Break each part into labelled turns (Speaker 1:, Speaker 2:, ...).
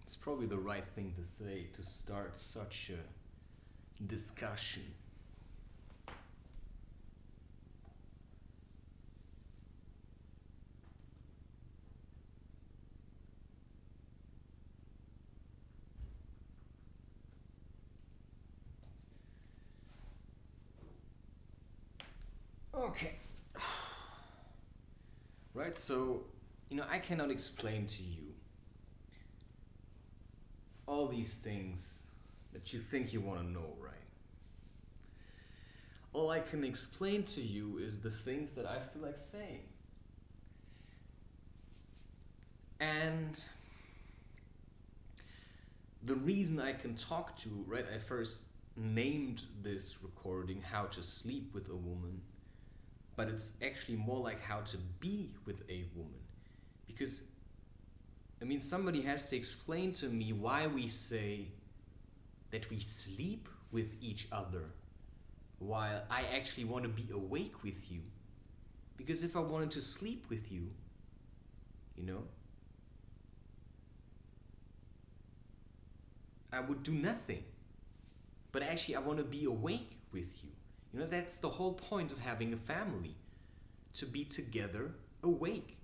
Speaker 1: It's probably the right thing to say to start such a discussion. Okay. Right, so, I cannot explain to you all these things that you think you want to know, right? All I can explain to you is the things that I feel like saying. And the reason I can talk to, right, I first named this recording How to Sleep with a Woman, but it's actually more like how to be with a woman. Because, somebody has to explain to me why we say that we sleep with each other while I actually want to be awake with you. Because if I wanted to sleep with you, I would do nothing. But actually I want to be awake with you. That's the whole point of having a family. To be together, awake.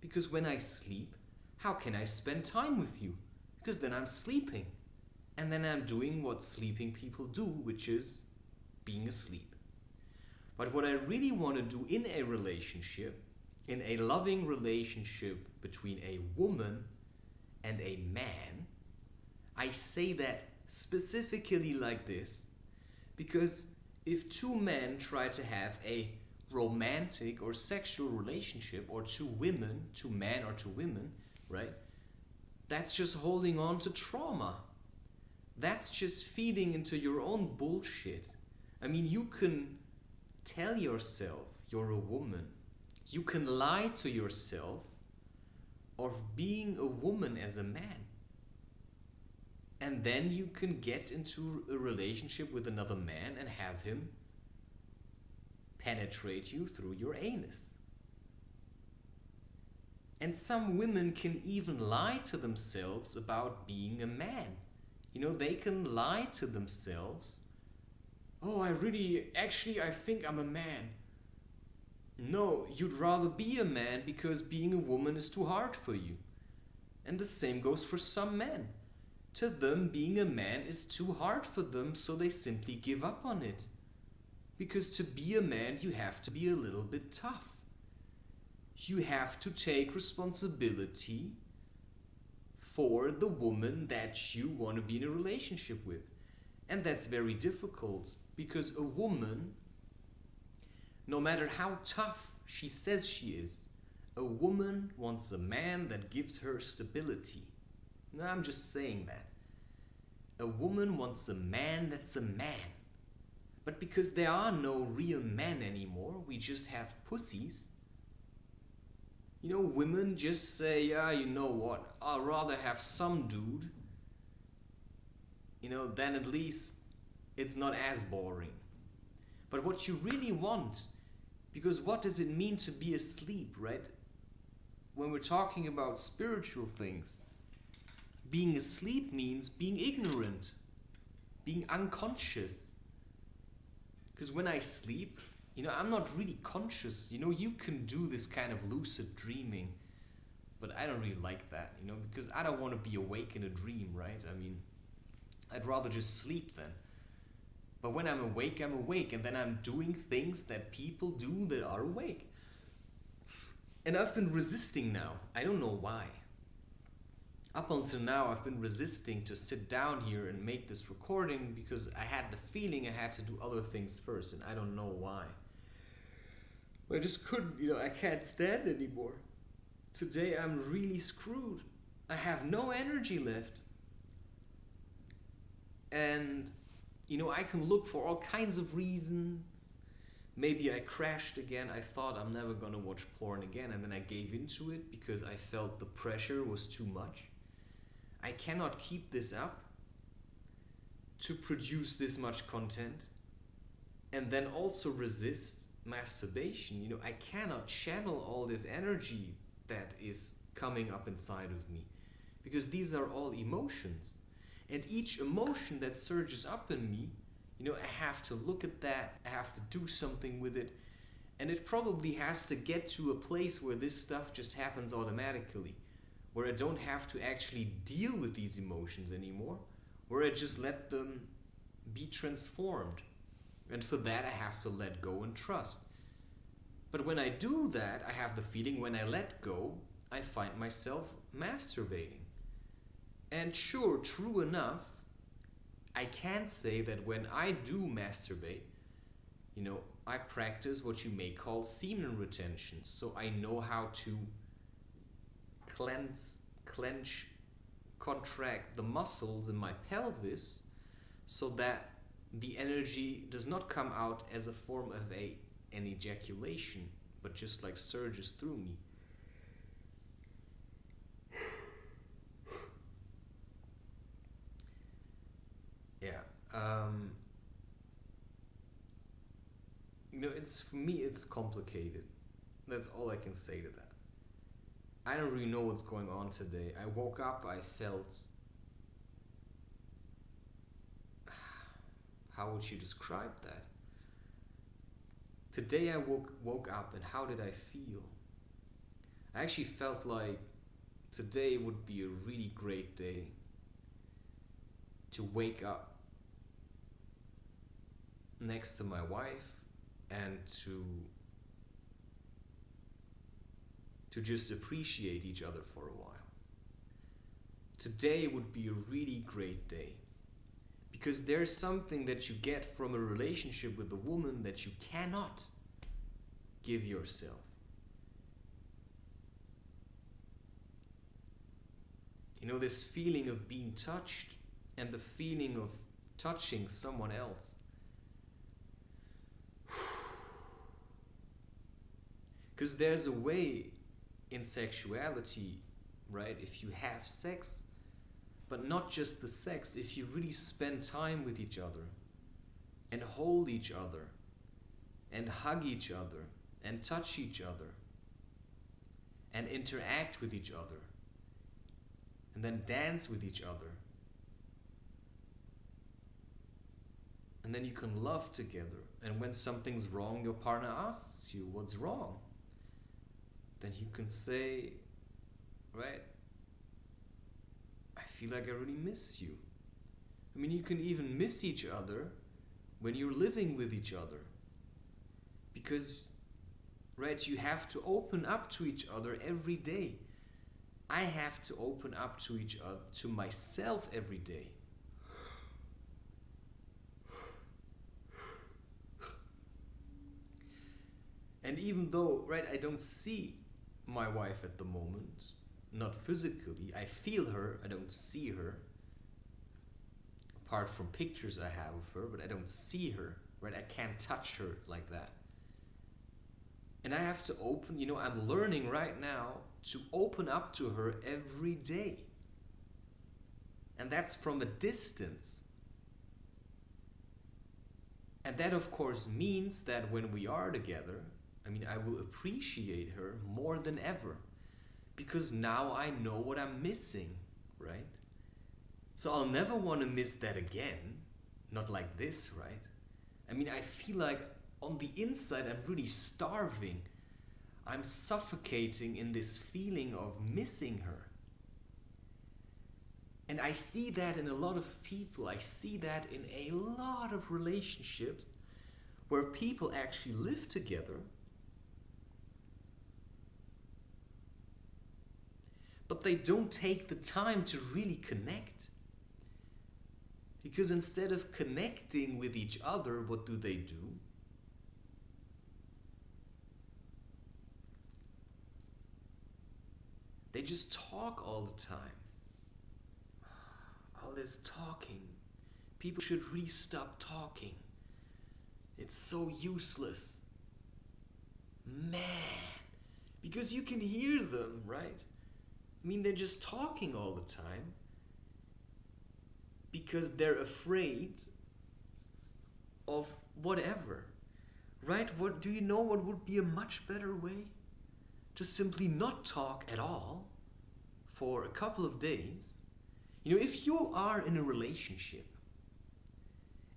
Speaker 1: Because when I sleep, how can I spend time with you? Because then I'm sleeping. And then I'm doing what sleeping people do, which is being asleep. But what I really want to do in a relationship, in a loving relationship between a woman and a man, I say that specifically like this because if two men try to have a romantic or sexual relationship, or two men or two women, right? That's just holding on to trauma. That's just feeding into your own bullshit. You can tell yourself you're a woman. You can lie to yourself of being a woman as a man. And then you can get into a relationship with another man and have him penetrate you through your anus. And some women can even lie to themselves about being a man. They can lie to themselves. Oh, I think I'm a man. No, you'd rather be a man because being a woman is too hard for you. And the same goes for some men. To them, being a man is too hard for them, so they simply give up on it. Because to be a man, you have to be a little bit tough. You have to take responsibility for the woman that you want to be in a relationship with. And that's very difficult, because a woman, no matter how tough she says she is, a woman wants a man that gives her stability. No, I'm just saying that. A woman wants a man that's a man. But because there are no real men anymore, we just have pussies. Women just say, yeah, you know what, I'll rather have some dude. Then at least it's not as boring. But what you really want, because what does it mean to be asleep, right? When we're talking about spiritual things, being asleep means being ignorant, being unconscious. Because when I sleep, I'm not really conscious. You can do this kind of lucid dreaming, but I don't really like that, because I don't want to be awake in a dream, right? I'd rather just sleep then. But when I'm awake, and then I'm doing things that people do that are awake. And I've been resisting now. I don't know why. Up until now, I've been resisting to sit down here and make this recording because I had the feeling I had to do other things first, and I don't know why. But I just couldn't, I can't stand anymore. Today I'm really screwed. I have no energy left. And, I can look for all kinds of reasons. Maybe I crashed again. I thought I'm never gonna watch porn again, and then I gave into it because I felt the pressure was too much. I cannot keep this up to produce this much content and then also resist masturbation. I cannot channel all this energy that is coming up inside of me because these are all emotions. And each emotion that surges up in me, I have to look at that, I have to do something with it, and it probably has to get to a place where this stuff just happens automatically, where I don't have to actually deal with these emotions anymore, where I just let them be transformed. And for that, I have to let go and trust. But when I do that, I have the feeling when I let go, I find myself masturbating. And sure, true enough, I can say that when I do masturbate, I practice what you may call semen retention. So I know how to clench, contract the muscles in my pelvis so that the energy does not come out as a form of an ejaculation, but just like surges through me. Yeah. For me, it's complicated. That's all I can say to that. I don't really know what's going on today. I woke up, I felt... How would you describe that? Today I woke up, and how did I feel? I actually felt like today would be a really great day to wake up next to my wife and to just appreciate each other for a while. Today would be a really great day, because there's something that you get from a relationship with a woman that you cannot give yourself. This feeling of being touched and the feeling of touching someone else. Because there's a way in sexuality, right? If you have sex, but not just the sex, if you really spend time with each other and hold each other and hug each other and touch each other and interact with each other and then dance with each other, and then you can love together, and when something's wrong, your partner asks you what's wrong, then you can say, right, I feel like I really miss you. You can even miss each other when you're living with each other, because, right, you have to open up to each other every day. I have to open up to each other, to myself every day. And even though, right, I don't see my wife at the moment, not physically, I feel her, I don't see her, apart from pictures I have of her, but I don't see her, right? I can't touch her like that. And I have to open, I'm learning right now to open up to her every day. And that's from a distance. And that, of course, means that when we are together, I will appreciate her more than ever, because now I know what I'm missing, right? So I'll never want to miss that again. Not like this, right? I feel like on the inside I'm really starving. I'm suffocating in this feeling of missing her. And I see that in a lot of people. I see that in a lot of relationships where people actually live together, but they don't take the time to really connect. Because instead of connecting with each other, what do? They just talk all the time. All this talking. People should really stop talking. It's so useless. Man. Because you can hear them, right? They're just talking all the time because they're afraid of whatever, right? What do you know what would be a much better way? To simply not talk at all for a couple of days, you know, if you are in a relationship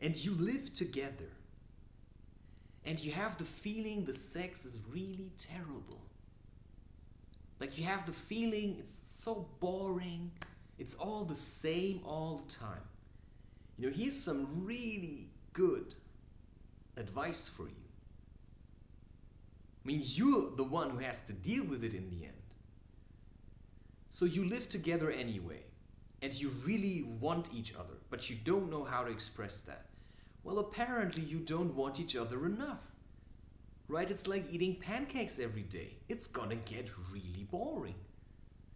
Speaker 1: and you live together and you have the feeling the sex is really terrible, like you have the feeling it's so boring, it's all the same all the time, you know, here's some really good advice for you. I mean, you're the one who has to deal with it in the end. So you live together anyway, and you really want each other, but you don't know how to express that. Well, apparently you don't want each other enough, right? It's like eating pancakes every day. It's gonna get really boring.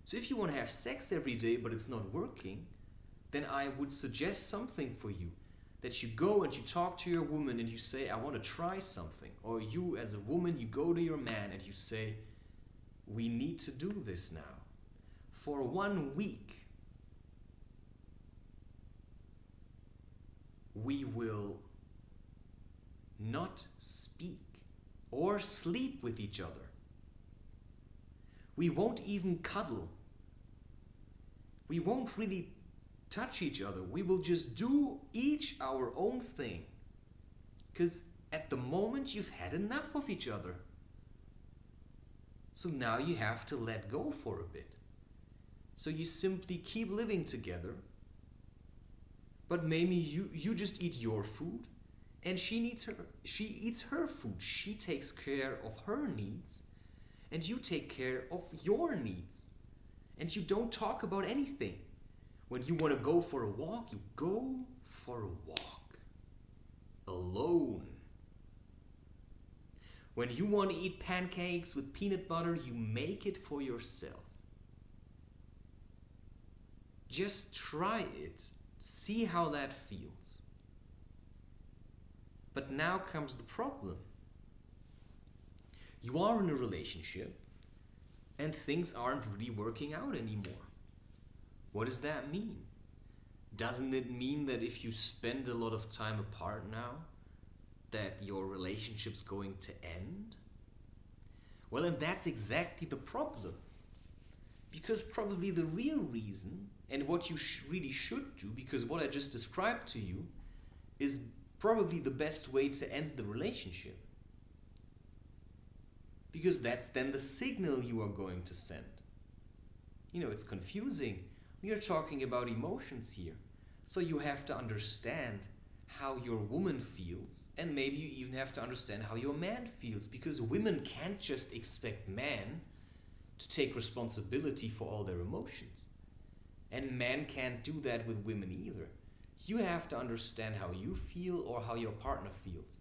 Speaker 1: So if you want to have sex every day, but it's not working, then I would suggest something for you. That you go and you talk to your woman and you say, I want to try something. Or you as a woman, you go to your man and you say, we need to do this now. For 1 week, we will not speak or sleep with each other. We won't even cuddle. We won't really touch each other. We will just do each our own thing. Because at the moment you've had enough of each other. So now you have to let go for a bit. So you simply keep living together. But maybe you just eat your food and she eats her food. She takes care of her needs and you take care of your needs. And you don't talk about anything. When you want to go for a walk, you go for a walk. Alone. When you want to eat pancakes with peanut butter, you make it for yourself. Just try it. See how that feels. But now comes the problem. You are in a relationship and things aren't really working out anymore. What does that mean? Doesn't it mean that if you spend a lot of time apart now, that your relationship's going to end? Well, and that's exactly the problem. Because probably the real reason, and what you really should do, because what I just described to you, is probably the best way to end the relationship. Because that's then the signal you are going to send. You know, it's confusing. We are talking about emotions here. So you have to understand how your woman feels, and maybe you even have to understand how your man feels, because women can't just expect men to take responsibility for all their emotions. And men can't do that with women either. You have to understand how you feel or how your partner feels.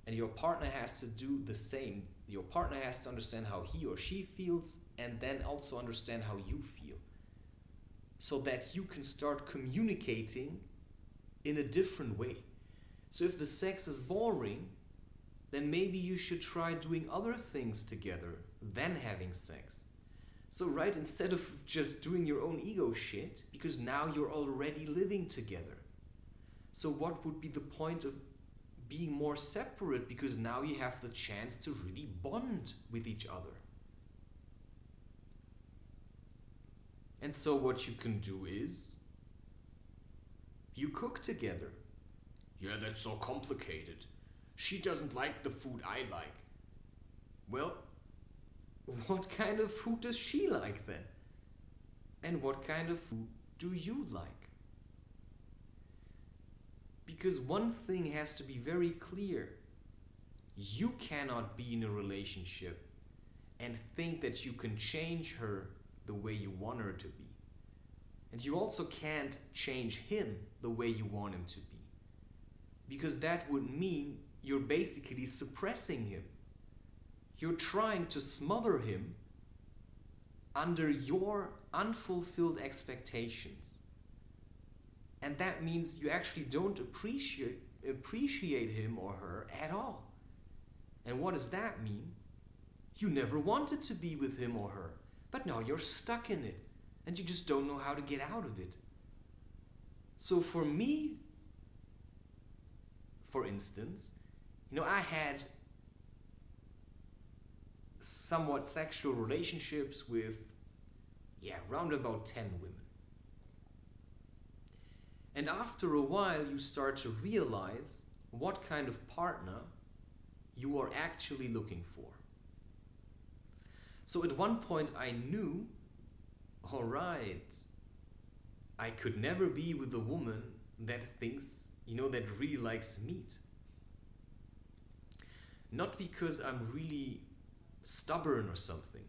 Speaker 1: And your partner has to do the same. Your partner has to understand how he or she feels and then also understand how you feel. So that you can start communicating in a different way. So if the sex is boring, then maybe you should try doing other things together than having sex. So right, instead of just doing your own ego shit, because now you're already living together. So what would be the point of being more separate, because now you have the chance to really bond with each other? And so what you can do is, you cook together. Yeah, that's so complicated. She doesn't like the food I like. Well, what kind of food does she like then? And what kind of food do you like? Because one thing has to be very clear. You cannot be in a relationship and think that you can change her the way you want her to be. And you also can't change him the way you want him to be. Because that would mean you're basically suppressing him. You're trying to smother him under your unfulfilled expectations. And that means you actually don't appreciate him or her at all. And what does that mean? You never wanted to be with him or her, but now you're stuck in it and you just don't know how to get out of it. So for me, for instance, I had somewhat sexual relationships with Yeah, round about 10 women. And after a while, you start to realize what kind of partner you are actually looking for. So at one point I knew, all right, I could never be with a woman that thinks, that really likes meat. Not because I'm really stubborn or something,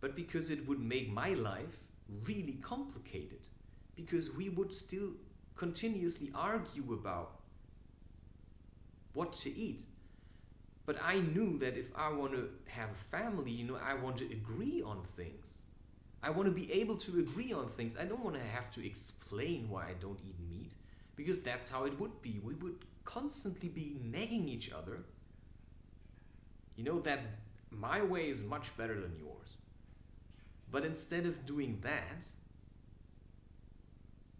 Speaker 1: but because it would make my life really complicated. Because we would still continuously argue about what to eat. But I knew that if I want to have a family, I want to agree on things. I want to be able to agree on things. I don't want to have to explain why I don't eat meat, because that's how it would be. We would constantly be nagging each other. That my way is much better than yours. But instead of doing that,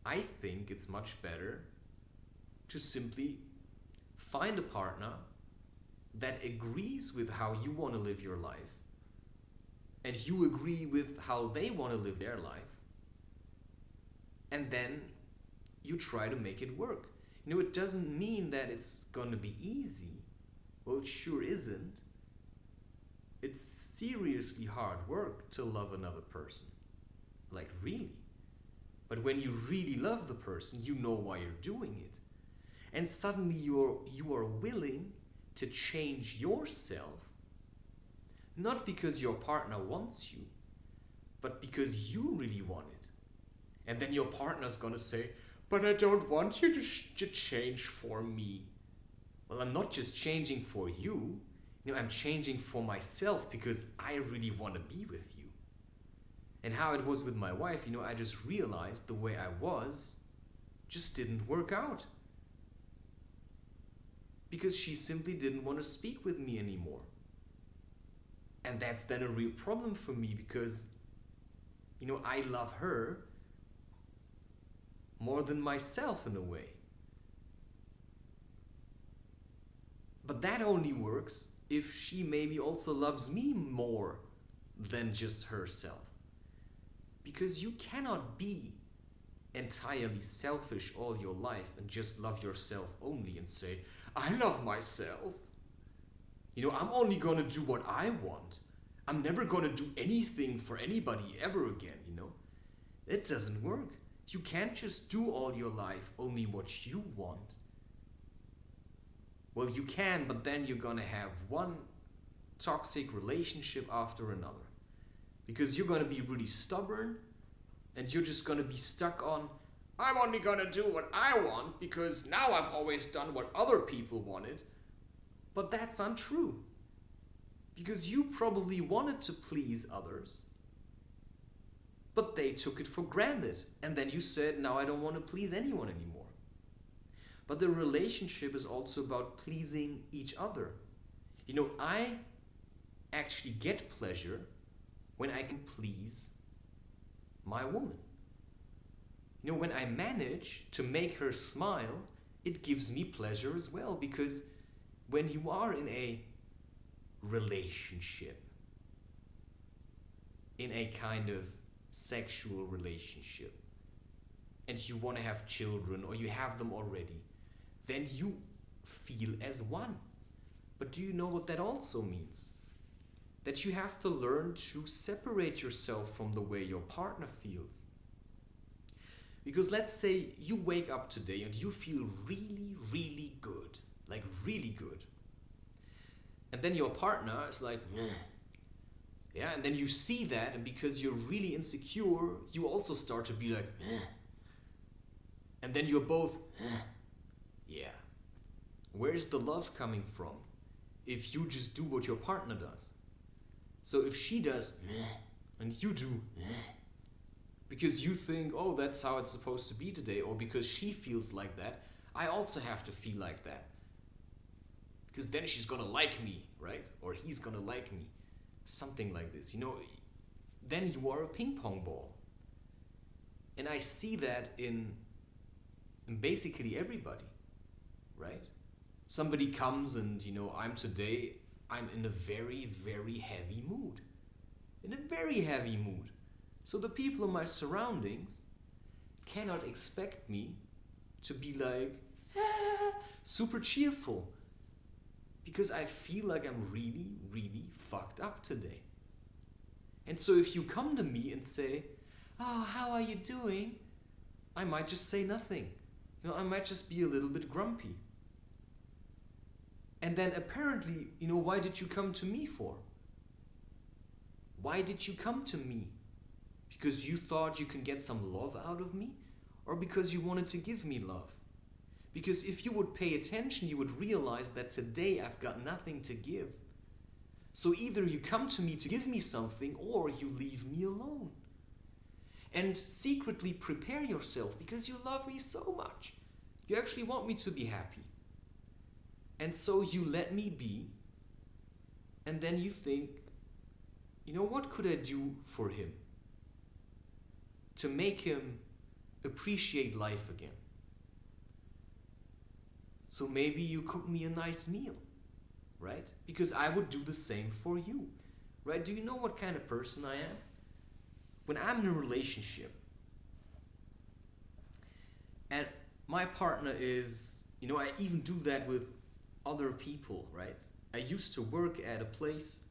Speaker 1: I think it's much better to simply find a partner that agrees with how you want to live your life, and you agree with how they want to live their life, and then you try to make it work. It doesn't mean that it's going to be easy. Well, it sure isn't. It's seriously hard work to love another person. Like, really. But when you really love the person, you know why you're doing it. And suddenly you are willing to change yourself, not because your partner wants you, but because you really want it. And then your partner's gonna say, but I don't want you to change for me. Well, I'm not just changing for you, I'm changing for myself, because I really want to be with you. And how it was with my wife, I just realized the way I was just didn't work out. Because she simply didn't want to speak with me anymore. And that's then a real problem for me, because, I love her more than myself in a way. But that only works if she maybe also loves me more than just herself. Because you cannot be entirely selfish all your life and just love yourself only and say, I love myself. I'm only going to do what I want. I'm never going to do anything for anybody ever again, It doesn't work. You can't just do all your life only what you want. Well, you can, but then you're going to have one toxic relationship after another. Because you're going to be really stubborn, and you're just going to be stuck on, I'm only going to do what I want because now I've always done what other people wanted. But that's untrue. Because you probably wanted to please others, but they took it for granted. And then you said, now I don't want to please anyone anymore. But the relationship is also about pleasing each other. I actually get pleasure when I can please my woman. When I manage to make her smile, it gives me pleasure as well, because when you are in a relationship, in a kind of sexual relationship, and you want to have children or you have them already, then you feel as one. But do you know what that also means? That you have to learn to separate yourself from the way your partner feels. Because let's say you wake up today and you feel really, really good. Like really good. And then your partner is like, meh. Yeah, and then you see that, and because you're really insecure, you also start to be like, meh. And then you're both, yeah. Where's the love coming from if you just do what your partner does? So if she does, and you do, because you think, oh, that's how it's supposed to be today, or because she feels like that, I also have to feel like that. Because then she's gonna like me, right? Or he's gonna like me. Something like this, then you are a ping pong ball. And I see that in basically everybody, right? Somebody comes and, I'm in a very, very heavy mood. In a very heavy mood. So the people in my surroundings cannot expect me to be like super cheerful, because I feel like I'm really, really fucked up today. And so if you come to me and say, "Oh, how are you doing?" I might just say nothing. I might just be a little bit grumpy. And then apparently, why did you come to me for? Why did you come to me? Because you thought you can get some love out of me? Or because you wanted to give me love? Because if you would pay attention, you would realize that today I've got nothing to give. So either you come to me to give me something, or you leave me alone. And secretly prepare yourself, because you love me so much. You actually want me to be happy. And so you let me be, and then you think, what could I do for him to make him appreciate life again? So maybe you cook me a nice meal, right? Because I would do the same for you, right? Do you know what kind of person I am? When I'm in a relationship and my partner is, I even do that with other people, right? I used to work at a place.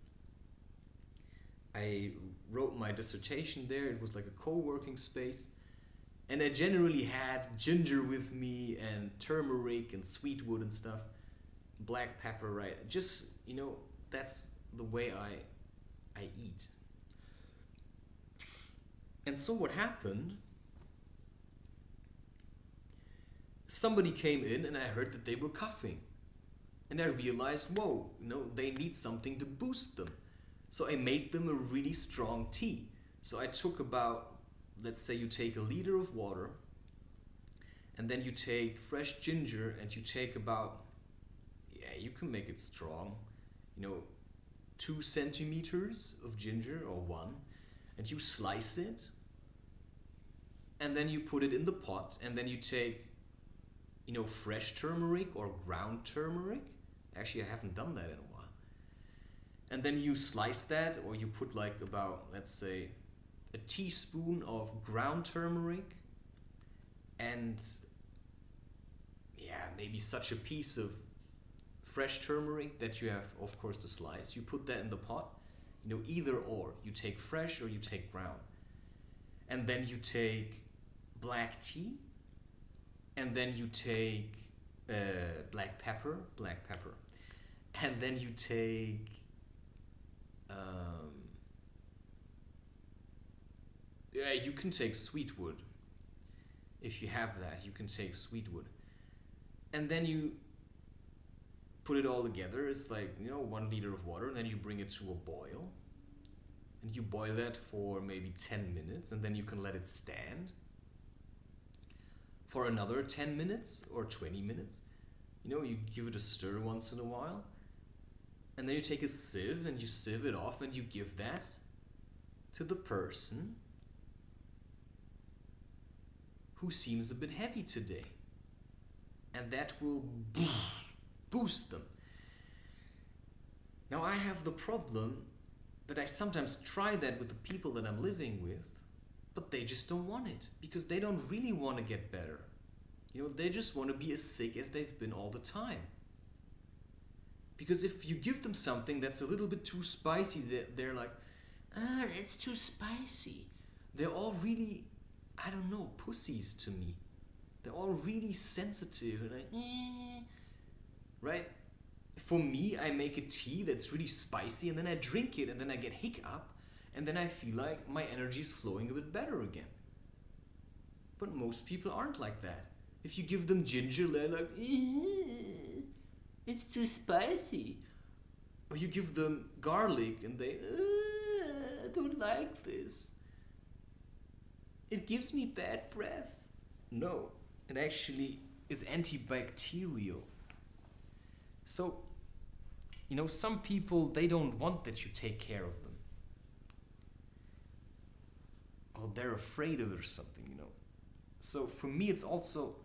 Speaker 1: I wrote my dissertation there. It was like a co-working space. And I generally had ginger with me and turmeric and sweetwood and stuff. Black pepper, right? Just, that's the way I eat. And so what happened, somebody came in and I heard that they were coughing. And I realized, whoa, they need something to boost them. So I made them a really strong tea. So I took about, let's say you take a liter of water, and then you take fresh ginger, and you take about, you can make it strong, 2 centimeters of ginger, or 1, and you slice it, and then you put it in the pot, and then you take, fresh turmeric or ground turmeric. Actually, I haven't done that in a while. And then you slice that, or you put like about, let's say, a teaspoon of ground turmeric, and maybe such a piece of fresh turmeric that you have, of course, to slice. You put that in the pot, either or. You take fresh or you take ground. And then you take black tea, and then you take black pepper, and then you take you can take sweetwood. If you have that, you can take sweetwood. And then you put it all together. It's like, 1 liter of water, and then you bring it to a boil. And you boil that for maybe 10 minutes, and then you can let it stand for another 10 minutes or 20 minutes. You give it a stir once in a while. And then you take a sieve and you sieve it off, and you give that to the person who seems a bit heavy today. And that will boost them. Now I have the problem that I sometimes try that with the people that I'm living with, but they just don't want it, because they don't really want to get better. They just want to be as sick as they've been all the time. Because if you give them something that's a little bit too spicy, they're like, it's too spicy. They're all really, pussies to me. They're all really sensitive and like, right? For me, I make a tea that's really spicy, and then I drink it, and then I get hiccup, and then I feel like my energy is flowing a bit better again. But most people aren't like that. If you give them ginger, they're like, it's too spicy. Or you give them garlic, and they, I don't like this. It gives me bad breath. No, it actually is antibacterial. So, some people, they don't want that you take care of them. Or they're afraid of it or something, So for me, it's also,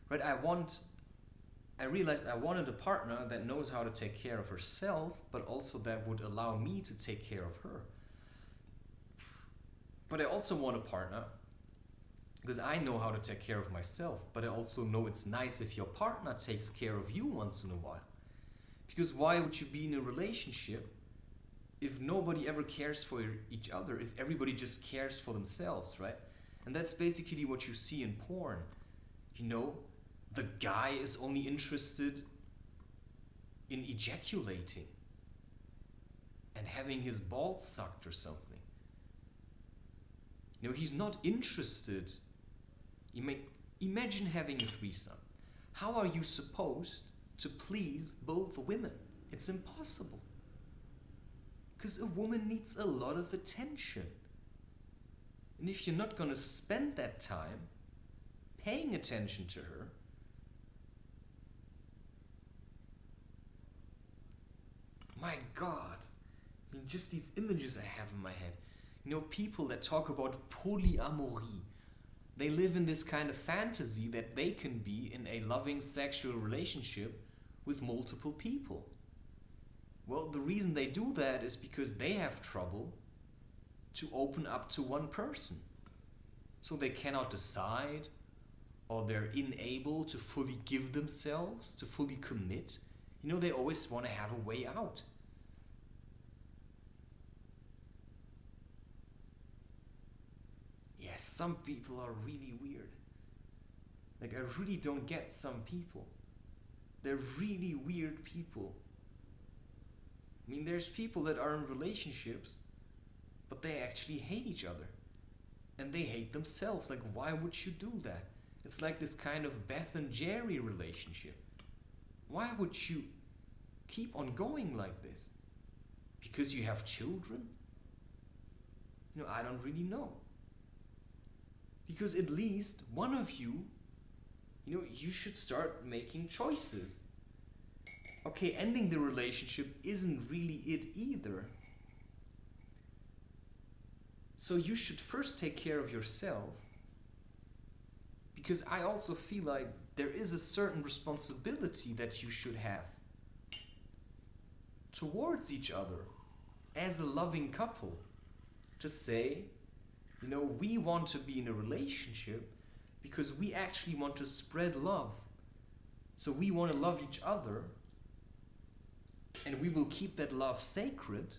Speaker 1: right, I realized I wanted a partner that knows how to take care of herself, but also that would allow me to take care of her. But I also want a partner because I know how to take care of myself, but I also know it's nice if your partner takes care of you once in a while. Because why would you be in a relationship if nobody ever cares for each other, if everybody just cares for themselves, right? And that's basically what you see in porn. You know, the guy is only interested in ejaculating and having his balls sucked or something. You know, he's not interested. Imagine having a threesome. How are you supposed to please both women? It's impossible. Because a woman needs a lot of attention. And if you're not going to spend that time paying attention to her, my God, I mean, just these images I have in my head. You know, people that talk about polyamory, they live in this kind of fantasy that they can be in a loving sexual relationship with multiple people. Well, the reason they do that is because they have trouble to open up to one person. So they cannot decide, or they're unable to fully give themselves, to fully commit. You know, they always want to have a way out. Yes, some people are really weird. Like, I really don't get some people. They're really weird people. I mean, there's people that are in relationships, but they actually hate each other. And they hate themselves. Like, why would you do that? It's like this kind of Beth and Jerry relationship. Why would you keep on going like this? Because you have children? You know, I don't really know. Because at least one of you, you know, you should start making choices. Okay, ending the relationship isn't really it either. So you should first take care of yourself. Because I also feel like there is a certain responsibility that you should have towards each other as a loving couple. To say, you know, we want to be in a relationship because we actually want to spread love. So we want to love each other, and we will keep that love sacred,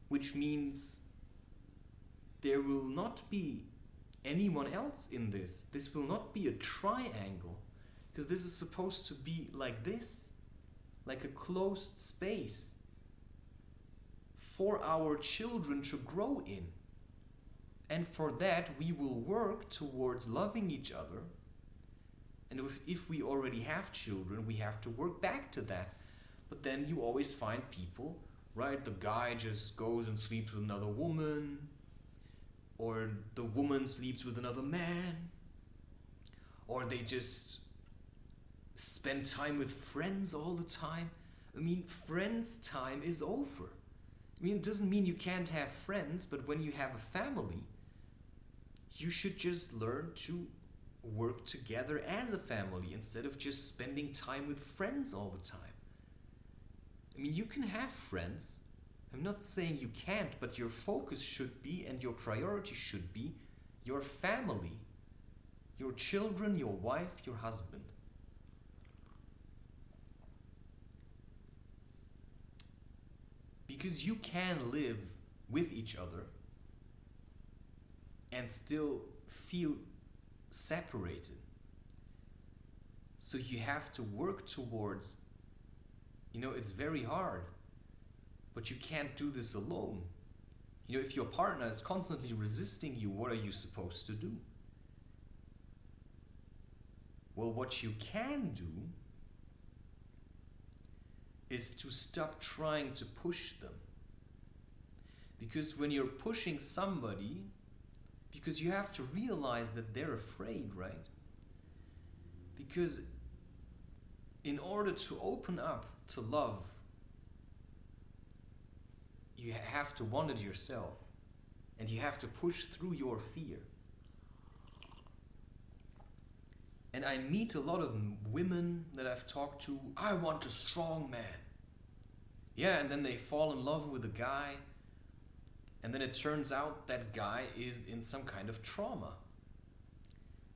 Speaker 1: which means there will not be anyone else in this. This will not be a triangle, because this is supposed to be like this, like a closed space for our children to grow in. And for that, we will work towards loving each other. And if we already have children, we have to work back to that. But then you always find people, right? The guy just goes and sleeps with another woman, or the woman sleeps with another man, or they just spend time with friends all the time. I mean, friends' time is over. I mean, it doesn't mean you can't have friends, but when you have a family, you should just learn to work together as a family instead of just spending time with friends all the time. I mean, you can have friends. I'm not saying you can't, but your focus should be, and your priority should be, your family, your children, your wife, your husband. Because you can live with each other and still feel separated. So you have to work towards, you know, it's very hard, but you can't do this alone. You know, if your partner is constantly resisting you, what are you supposed to do? Well, what you can do is to stop trying to push them. Because when you're pushing somebody, because you have to realize that they're afraid, right? Because in order to open up to love, you have to want it yourself, and you have to push through your fear. And I meet a lot of women that I've talked to. I want a strong man. Yeah, and then they fall in love with a guy, And then it turns out that guy is in some kind of trauma.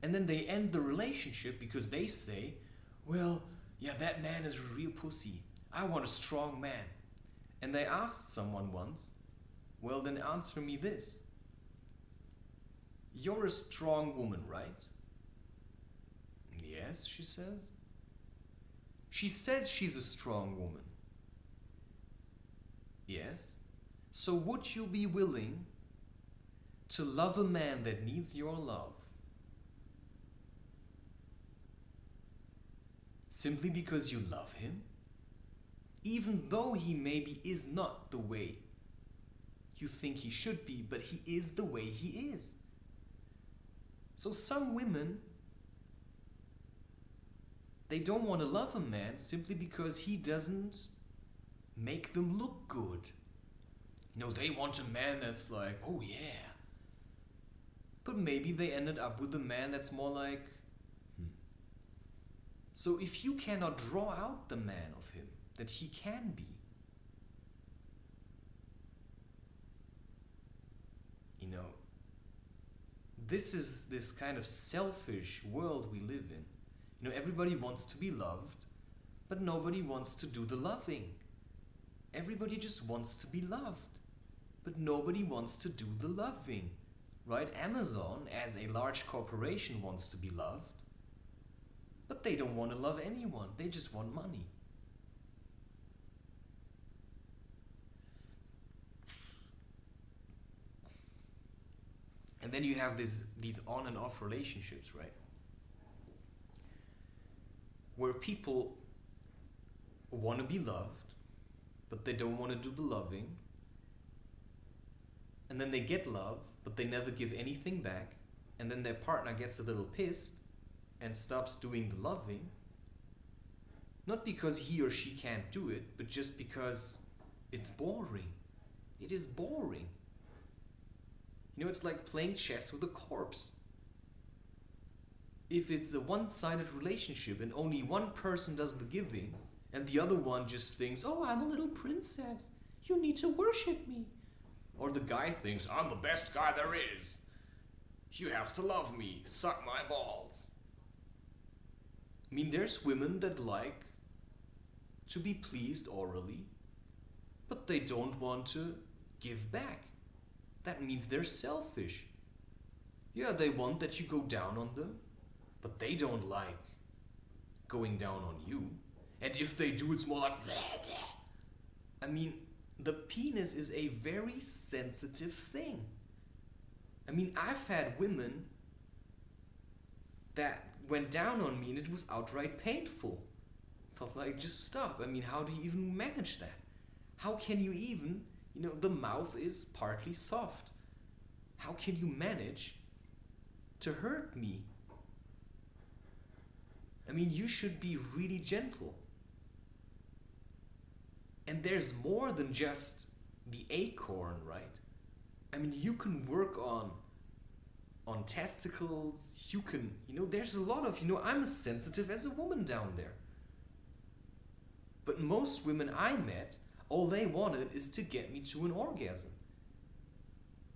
Speaker 1: And then they end the relationship because they say, well, yeah, that man is a real pussy. I want a strong man. And they asked someone once, well, then answer me this. You're a strong woman, right? Yes, she says. She says she's a strong woman. Yes. So would you be willing to love a man that needs your love? Simply because you love him? Even though he maybe is not the way you think he should be, but he is the way he is. So some women, they don't want to love a man simply because he doesn't make them look good. You know, they want a man that's like, oh yeah. But maybe they ended up with a man that's more like, So if you cannot draw out the man of him that he can be, you know, this is this kind of selfish world we live in. You know, everybody wants to be loved, but nobody wants to do the loving. Everybody just wants to be loved, but nobody wants to do the loving, right? Amazon, as a large corporation, wants to be loved, but they don't want to love anyone. They just want money. And then you have these on and off relationships, right? Where people want to be loved, but they don't want to do the loving. And then they get love, but they never give anything back. And then their partner gets a little pissed and stops doing the loving. Not because he or she can't do it, but just because it's boring. It is boring. You know, it's like playing chess with a corpse. If it's a one-sided relationship and only one person does the giving, and the other one just thinks, oh, I'm a little princess, you need to worship me. Or the guy thinks, I'm the best guy there is. You have to love me, suck my balls. I mean, there's women that like to be pleased orally, but they don't want to give back. That means they're selfish. Yeah, they want that you go down on them, but they don't like going down on you. And if they do, it's more like, I mean, the penis is a very sensitive thing. I mean, I've had women that went down on me and it was outright painful. Felt like, just stop. I mean, how do you even manage that? How can you even, you know, the mouth is partly soft. How can you manage to hurt me? I mean, you should be really gentle. And there's more than just the acorn, right? I mean, you can work on testicles, you can, you know, there's a lot of, you know, I'm as sensitive as a woman down there. But most women I met, all they wanted is to get me to an orgasm.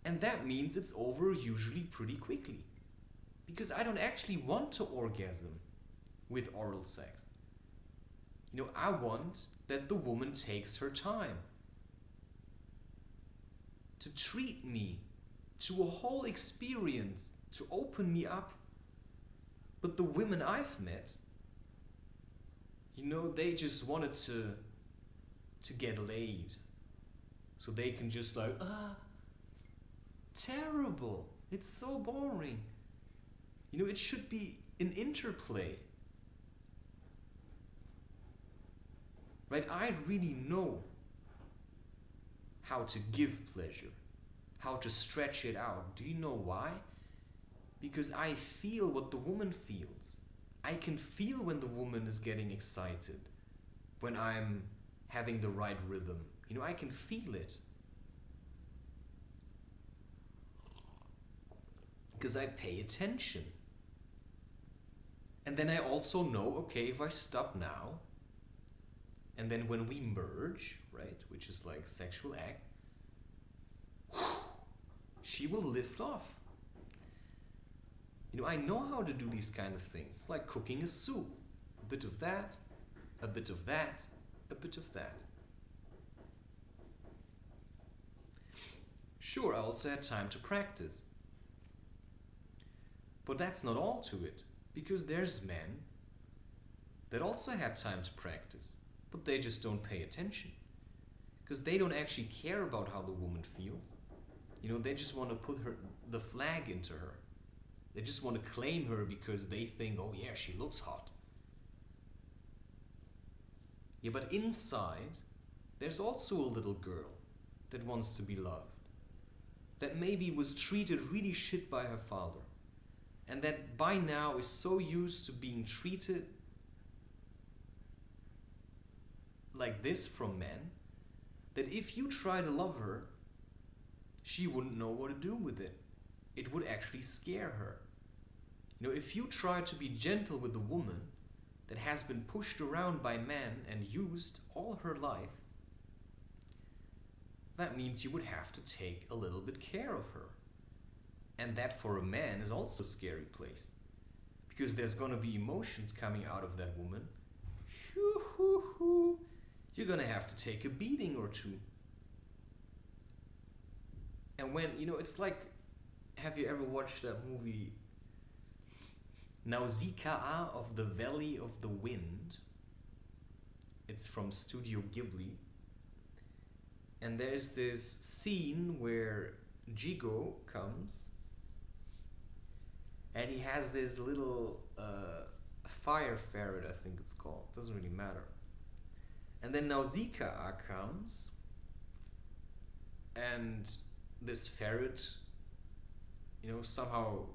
Speaker 1: And that means it's over usually pretty quickly. Because I don't actually want to orgasm with oral sex. You know, I want that the woman takes her time to treat me, to a whole experience, to open me up. But the women I've met, you know, they just wanted to get laid. So they can just like, terrible. It's so boring. You know, it should be an interplay. Right? I really know how to give pleasure, how to stretch it out. Do you know why? Because I feel what the woman feels. I can feel when the woman is getting excited, when I'm having the right rhythm. You know, I can feel it. Because I pay attention. And then I also know, okay, if I stop now, and then when we merge, right, which is like sexual act, she will lift off. You know, I know how to do these kind of things. It's like cooking a soup. A bit of that, a bit of that, a bit of that. Sure, I also had time to practice. But that's not all to it, because there's men that also had time to practice, but they just don't pay attention. Because they don't actually care about how the woman feels. You know, they just want to put the flag into her. They just want to claim her because they think, oh yeah, she looks hot. Yeah, but inside, there's also a little girl that wants to be loved. That maybe was treated really shit by her father. And that by now is so used to being treated like this from men, that if you try to love her, she wouldn't know what to do with it. It would actually scare her. You know, if you try to be gentle with a woman that has been pushed around by men and used all her life, that means you would have to take a little bit care of her. And that for a man is also a scary place. Because there's going to be emotions coming out of that woman. You're going to have to take a beating or two. And when, you know, it's like, have you ever watched that movie Nausicaa of the Valley of the Wind? It's from Studio Ghibli. And there's this scene where Jigo comes and he has this little fire ferret, I think it's called. Doesn't really matter. And then Nausicaa comes and this ferret, you know, somehow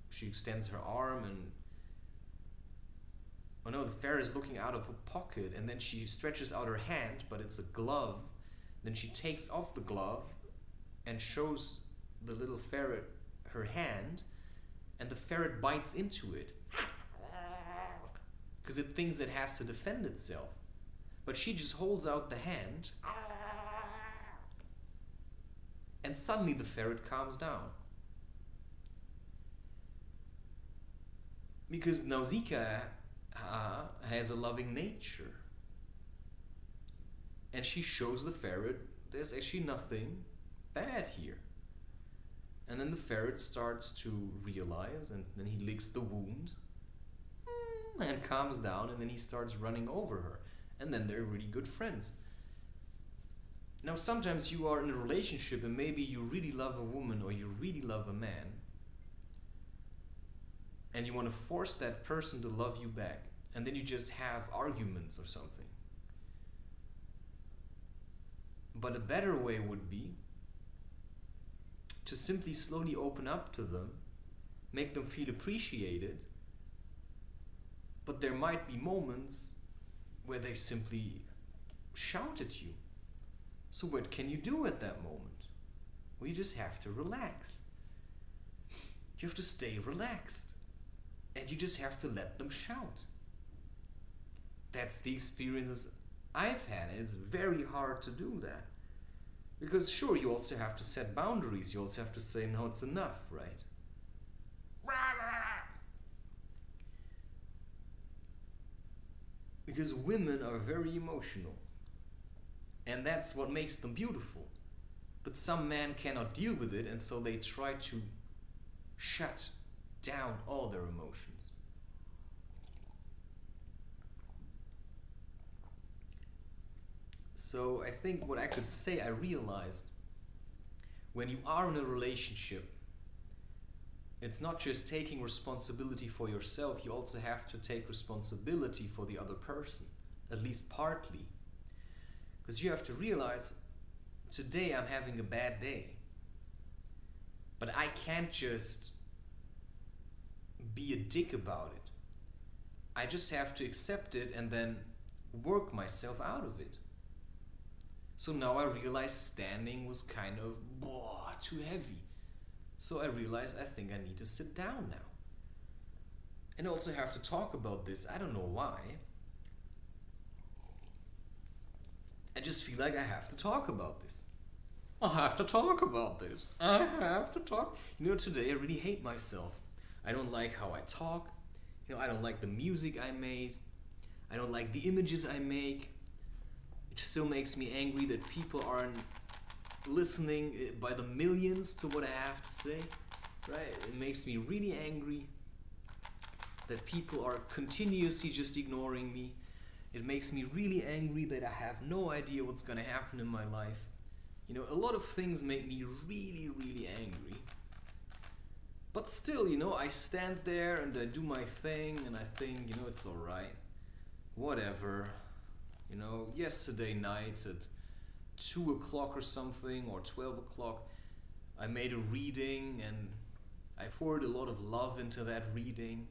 Speaker 1: she extends her arm and oh no, the ferret is looking out of her pocket, and then she stretches out her hand, but it's a glove. Then she takes off the glove and shows the little ferret her hand, and the ferret bites into it because it thinks it has to defend itself. But she just holds out the hand and suddenly the ferret calms down. Because Nausicaa has a loving nature. And she shows the ferret there's actually nothing bad here. And then the ferret starts to realize, and then he licks the wound and calms down, and then he starts running over her. And then they're really good friends. Now sometimes you are in a relationship and maybe you really love a woman or you really love a man, and you want to force that person to love you back, and then you just have arguments or something. But a better way would be to simply slowly open up to them, make them feel appreciated, but there might be moments where they simply shout at you. So what can you do at that moment? Well, you just have to relax. You have to stay relaxed. And you just have to let them shout. That's the experiences I've had, and it's very hard to do that. Because sure, you also have to set boundaries. You also have to say, no, it's enough, right? Because women are very emotional. And that's what makes them beautiful. But some men cannot deal with it, and so they try to shut down all their emotions. So I think what I could say, I realized, when you are in a relationship, it's not just taking responsibility for yourself, you also have to take responsibility for the other person, at least partly. Because you have to realize, today I'm having a bad day. But I can't just be a dick about it. I just have to accept it and then work myself out of it. So now I realize standing was kind of too heavy. So I realized I think I need to sit down now. And also have to talk about this. I don't know why. I just feel like I have to talk about this. I have to talk about this. I have to talk. Today I really hate myself. I don't like how I talk. I don't like the music I made. I don't like the images I make. It still makes me angry that people aren't listening by the millions to what I have to say. Right? It makes me really angry that people are continuously just ignoring me. It makes me really angry that I have no idea what's gonna happen in my life. A lot of things make me really, really angry. But still, I stand there and I do my thing and I think, it's alright. Whatever. Yesterday night at 2 o'clock or something, or 12 o'clock, I made a reading and I poured a lot of love into that reading.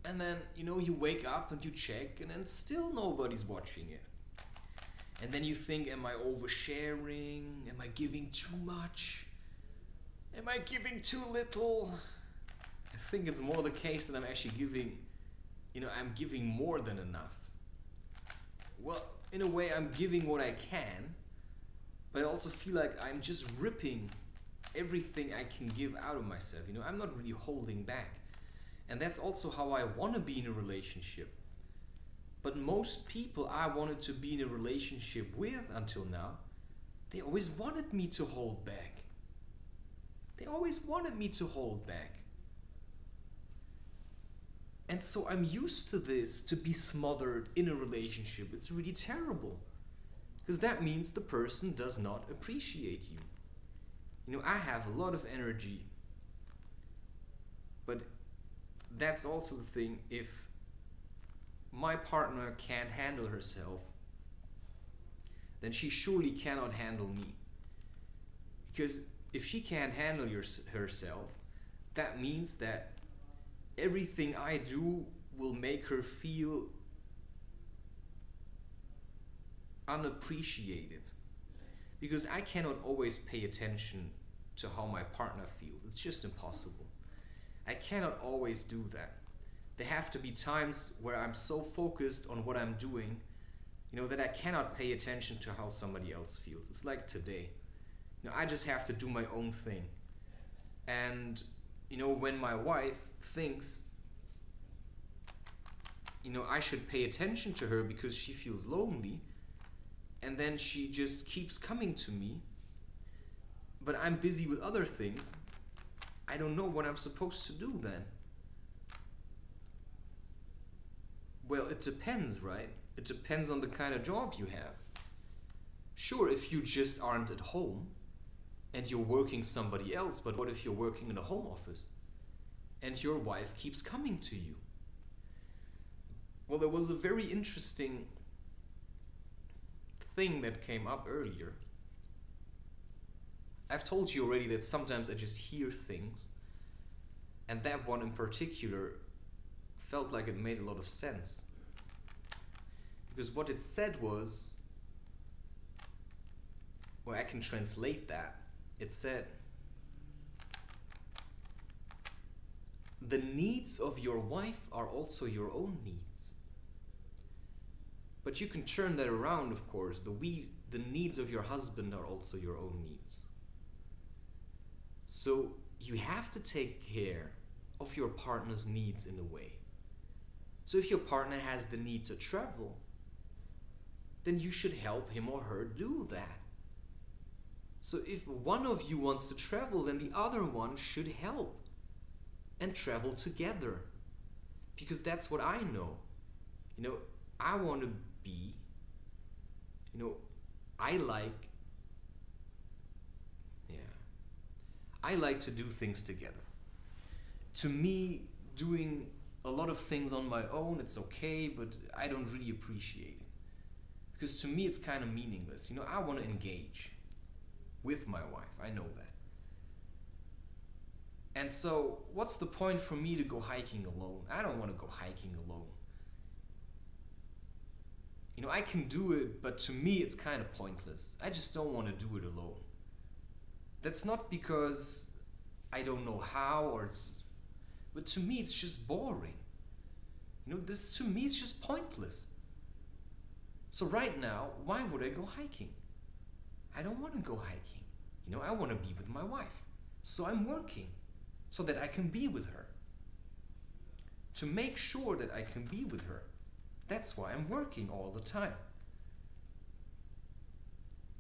Speaker 1: And then, you wake up and you check and then still nobody's watching it. And then you think, am I oversharing? Am I giving too much? Am I giving too little? I think it's more the case that I'm actually giving, I'm giving more than enough. Well, in a way, I'm giving what I can, but I also feel like I'm just ripping everything I can give out of myself. I'm not really holding back. And that's also how I want to be in a relationship. But most people I wanted to be in a relationship with until now, they always wanted me to hold back. They always wanted me to hold back. And so I'm used to this, to be smothered in a relationship. It's really terrible. Because that means the person does not appreciate you. I have a lot of energy. But that's also the thing, if my partner can't handle herself, then she surely cannot handle me. Because if she can't handle herself, that means that everything I do will make her feel unappreciated. Because I cannot always pay attention to how my partner feels. It's just impossible. I cannot always do that. There have to be times where I'm so focused on what I'm doing, that I cannot pay attention to how somebody else feels. It's like today. I just have to do my own thing. And, when my wife thinks, I should pay attention to her because she feels lonely, and then she just keeps coming to me, but I'm busy with other things, I don't know what I'm supposed to do then. Well, it depends, right? It depends on the kind of job you have. Sure, if you just aren't at home and you're working somebody else, but what if you're working in a home office and your wife keeps coming to you? Well, there was a very interesting thing that came up earlier. I've told you already that sometimes I just hear things, and that one in particular felt like it made a lot of sense. Because what it said was, well, I can translate that. It said, the needs of your wife are also your own needs. But you can turn that around, of course. The needs of your husband are also your own needs. So you have to take care of your partner's needs in a way. So if your partner has the need to travel, then you should help him or her do that. So if one of you wants to travel, then the other one should help and travel together. Because that's what I know. I want to be, I like to do things together. To me, doing a lot of things on my own, it's okay, but I don't really appreciate it. Because to me, it's kind of meaningless. I want to engage with my wife. I know that. And so, what's the point for me to go hiking alone? I don't want to go hiking alone. I can do it, but to me, it's kind of pointless. I just don't want to do it alone. That's not because I don't know how, but to me, it's just boring. To me, it's just pointless. So right now, why would I go hiking? I don't want to go hiking. I want to be with my wife. So I'm working so that I can be with her. To make sure that I can be with her. That's why I'm working all the time.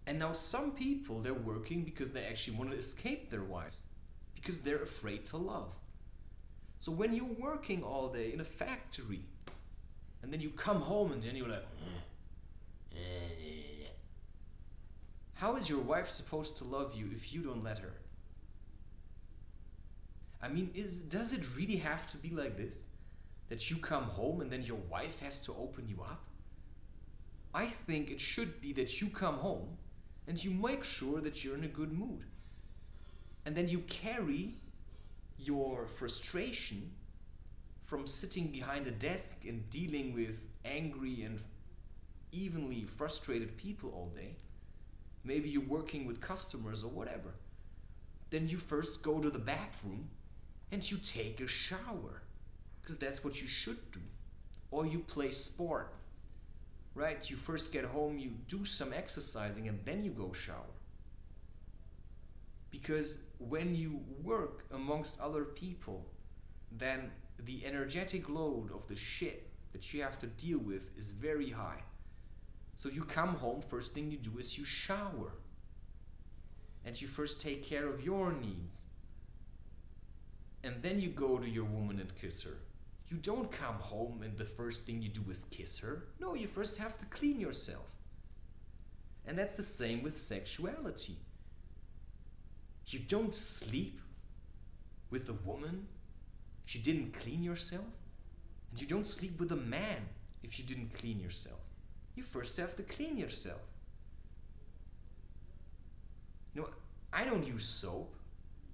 Speaker 1: And now some people, they're working because they actually want to escape their wives. Because they're afraid to love. So when you're working all day in a factory, and then you come home and then you're like, how is your wife supposed to love you if you don't let her? I mean, does it really have to be like this? That you come home and then your wife has to open you up? I think it should be that you come home and you make sure that you're in a good mood. And then you carry your frustration from sitting behind a desk and dealing with angry and evenly frustrated people all day. Maybe you're working with customers or whatever. Then you first go to the bathroom and you take a shower. Because that's what you should do. Or you play sport. Right? You first get home, you do some exercising, and then you go shower. Because when you work amongst other people, then the energetic load of the shit that you have to deal with is very high. So you come home, first thing you do is you shower. And you first take care of your needs. And then you go to your woman and kiss her. You don't come home and the first thing you do is kiss her. No, you first have to clean yourself. And that's the same with sexuality. You don't sleep with a woman if you didn't clean yourself. And you don't sleep with a man if you didn't clean yourself. You first have to clean yourself. I don't use soap.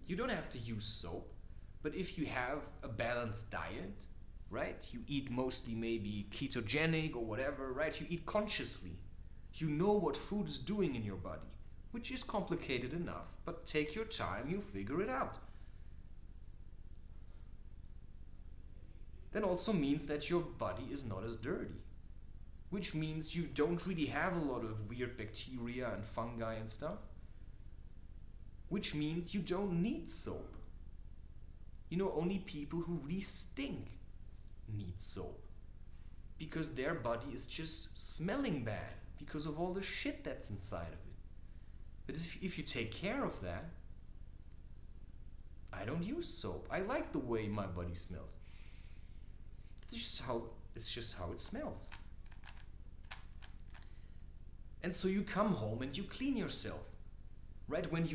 Speaker 1: You don't have to use soap. But if you have a balanced diet, right? You eat mostly maybe ketogenic or whatever, right? You eat consciously. You know what food is doing in your body, which is complicated enough, but take your time, you'll figure it out. That also means that your body is not as dirty, which means you don't really have a lot of weird bacteria and fungi and stuff, which means you don't need soap. Only people who really stink need soap because their body is just smelling bad because of all the shit that's inside of it. But if you take care of that, I don't use soap. I like the way my body smells. It's just how it smells. And so you come home and you clean yourself, right? When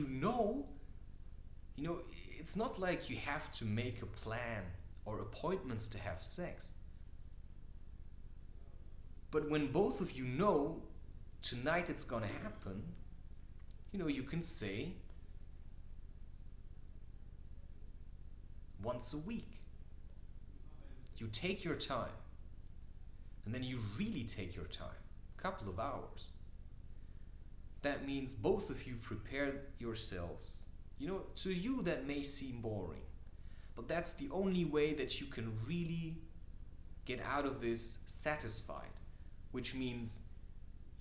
Speaker 1: it's not like you have to make a plan or appointments to have sex. But when both of you know tonight it's gonna happen, you can say once a week. You take your time, and then you really take your time, a couple of hours. That means both of you prepare yourselves. To you that may seem boring, but that's the only way that you can really get out of this satisfied, which means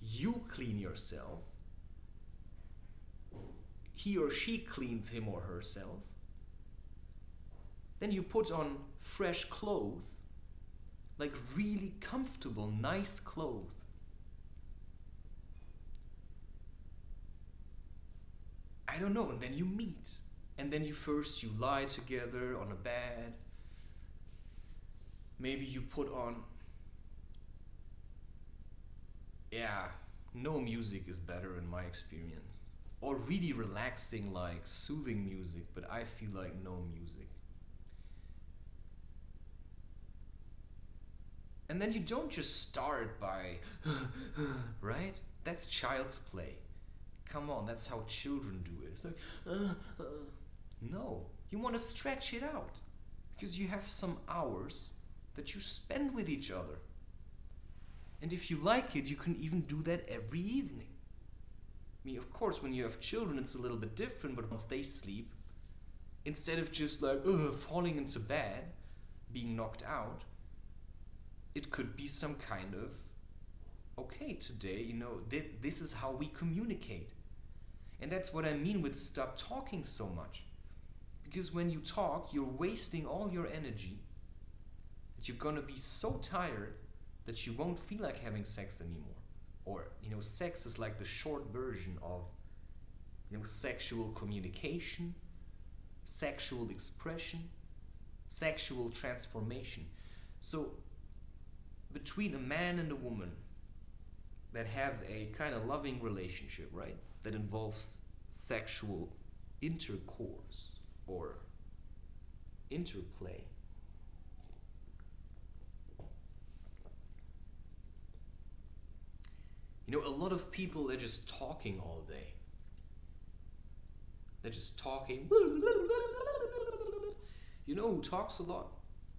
Speaker 1: you clean yourself, he or she cleans him or herself, then you put on fresh clothes, like really comfortable, nice clothes. I don't know, and then you meet. And then you lie together on a bed. Maybe you put on... no music is better in my experience. Or really relaxing, like soothing music, but I feel like no music. And then you don't just start by, right? That's child's play. Come on, that's how children do it. It's like, no, you want to stretch it out because you have some hours that you spend with each other. And if you like it, you can even do that every evening. I mean, of course, when you have children, it's a little bit different, but once they sleep, instead of just like, falling into bed, being knocked out, it could be some kind of, okay, today, this is how we communicate. And that's what I mean with stop talking so much. Because when you talk, you're wasting all your energy. That you're gonna be so tired that you won't feel like having sex anymore. Or, sex is like the short version of, sexual communication, sexual expression, sexual transformation. So, between a man and a woman that have a kind of loving relationship, right? That involves sexual intercourse or interplay. A lot of people, they're just talking all day. They're just talking. Who talks a lot?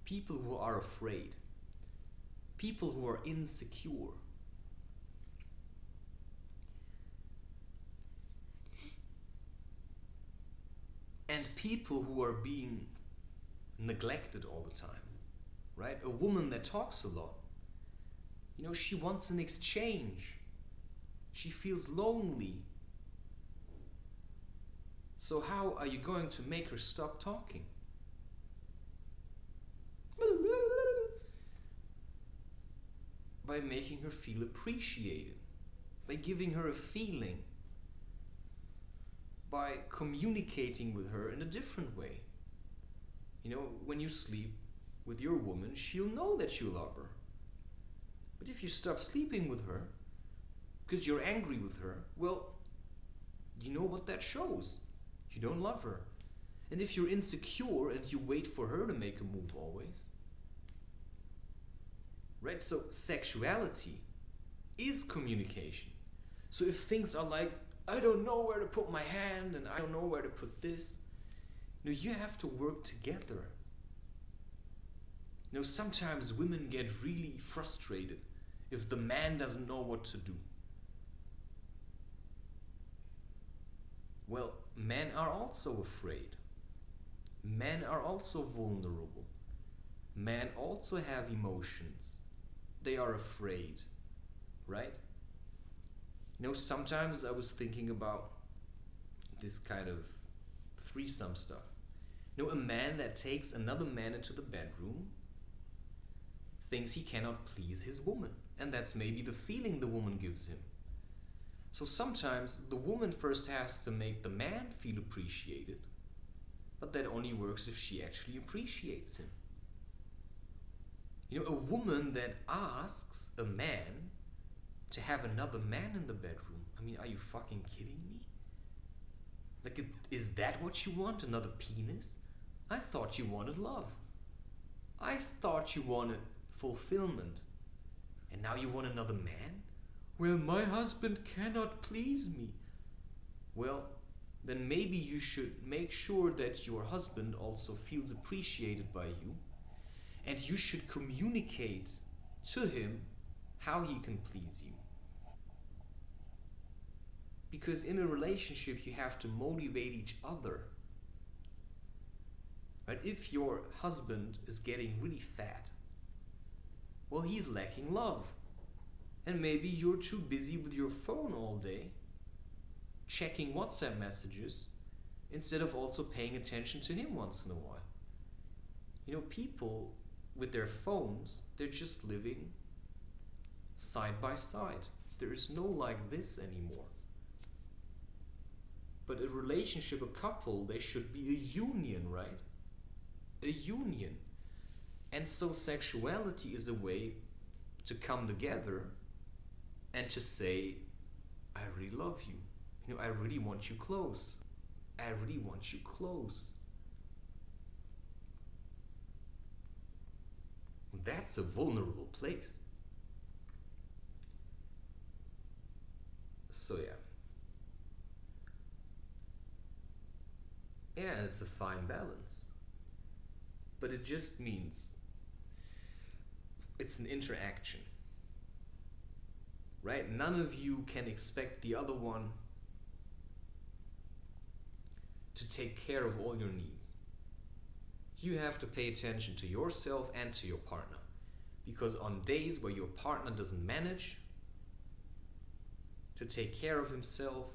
Speaker 1: People who are afraid. People who are insecure. And people who are being neglected all the time, right? A woman that talks a lot, she wants an exchange. She feels lonely. So how are you going to make her stop talking? By making her feel appreciated, by giving her a feeling, by communicating with her in a different way. When you sleep with your woman, she'll know that you love her. But if you stop sleeping with her because you're angry with her, well, you know what that shows. You don't love her. And if you're insecure and you wait for her to make a move always, right? So sexuality is communication. So if things are like, I don't know where to put my hand and I don't know where to put this, you have to work together. Sometimes women get really frustrated if the man doesn't know what to do. Well, men are also afraid. Men are also vulnerable. Men also have emotions. They are afraid, right? Sometimes I was thinking about this kind of threesome stuff. A man that takes another man into the bedroom thinks he cannot please his woman. And that's maybe the feeling the woman gives him. So sometimes the woman first has to make the man feel appreciated, but that only works if she actually appreciates him. A woman that asks a man to have another man in the bedroom. Are you fucking kidding me? Like, is that what you want? Another penis? I thought you wanted love. I thought you wanted fulfillment. And now you want another man? Well, my husband cannot please me. Well, then maybe you should make sure that your husband also feels appreciated by you. And you should communicate to him how he can please you. Because in a relationship, you have to motivate each other. But if your husband is getting really fat, well, he's lacking love. And maybe you're too busy with your phone all day, checking WhatsApp messages, instead of also paying attention to him once in a while. People with their phones, they're just living side by side. There's no like this anymore. But a relationship, a couple, they should be a union, right? A union. And so sexuality is a way to come together and to say, I really love you. I really want you close. I really want you close. That's a vulnerable place. So yeah. Yeah, and it's a fine balance. But it just means it's an interaction. Right? None of you can expect the other one to take care of all your needs. You have to pay attention to yourself and to your partner. Because on days where your partner doesn't manage to take care of himself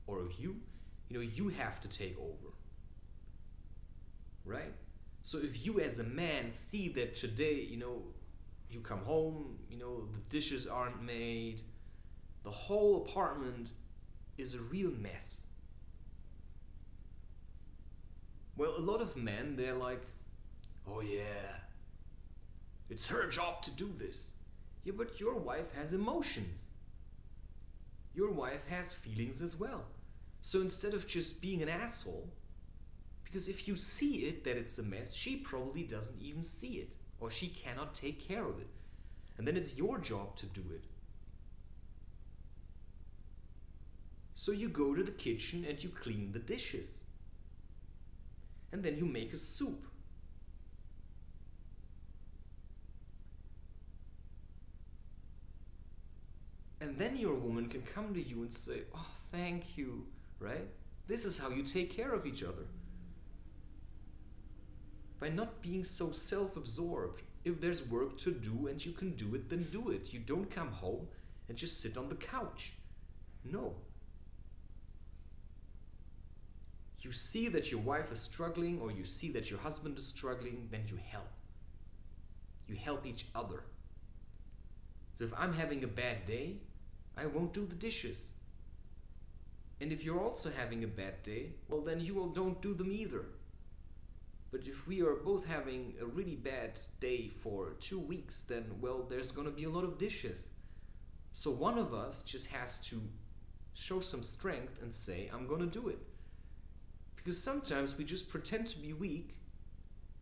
Speaker 1: or of you, you have to take over, right? So if you as a man see that today, you come home, the dishes aren't made, the whole apartment is a real mess. Well, a lot of men, they're like, oh yeah, it's her job to do this. Yeah, but your wife has emotions. Your wife has feelings as well. So instead of just being an asshole, because if you see it that it's a mess, she probably doesn't even see it, or she cannot take care of it. And then it's your job to do it. So you go to the kitchen and you clean the dishes. And then you make a soup. And then your woman can come to you and say, oh, thank you, right? This is how you take care of each other. By not being so self-absorbed. If there's work to do and you can do it, then do it. You don't come home and just sit on the couch. No. You see that your wife is struggling, or you see that your husband is struggling, then you help. You help each other. So if I'm having a bad day, I won't do the dishes. And if you're also having a bad day, well, then you all don't do them either. But if we are both having a really bad day for 2 weeks, then, well, there's going to be a lot of dishes. So one of us just has to show some strength and say, I'm going to do it. Because sometimes we just pretend to be weak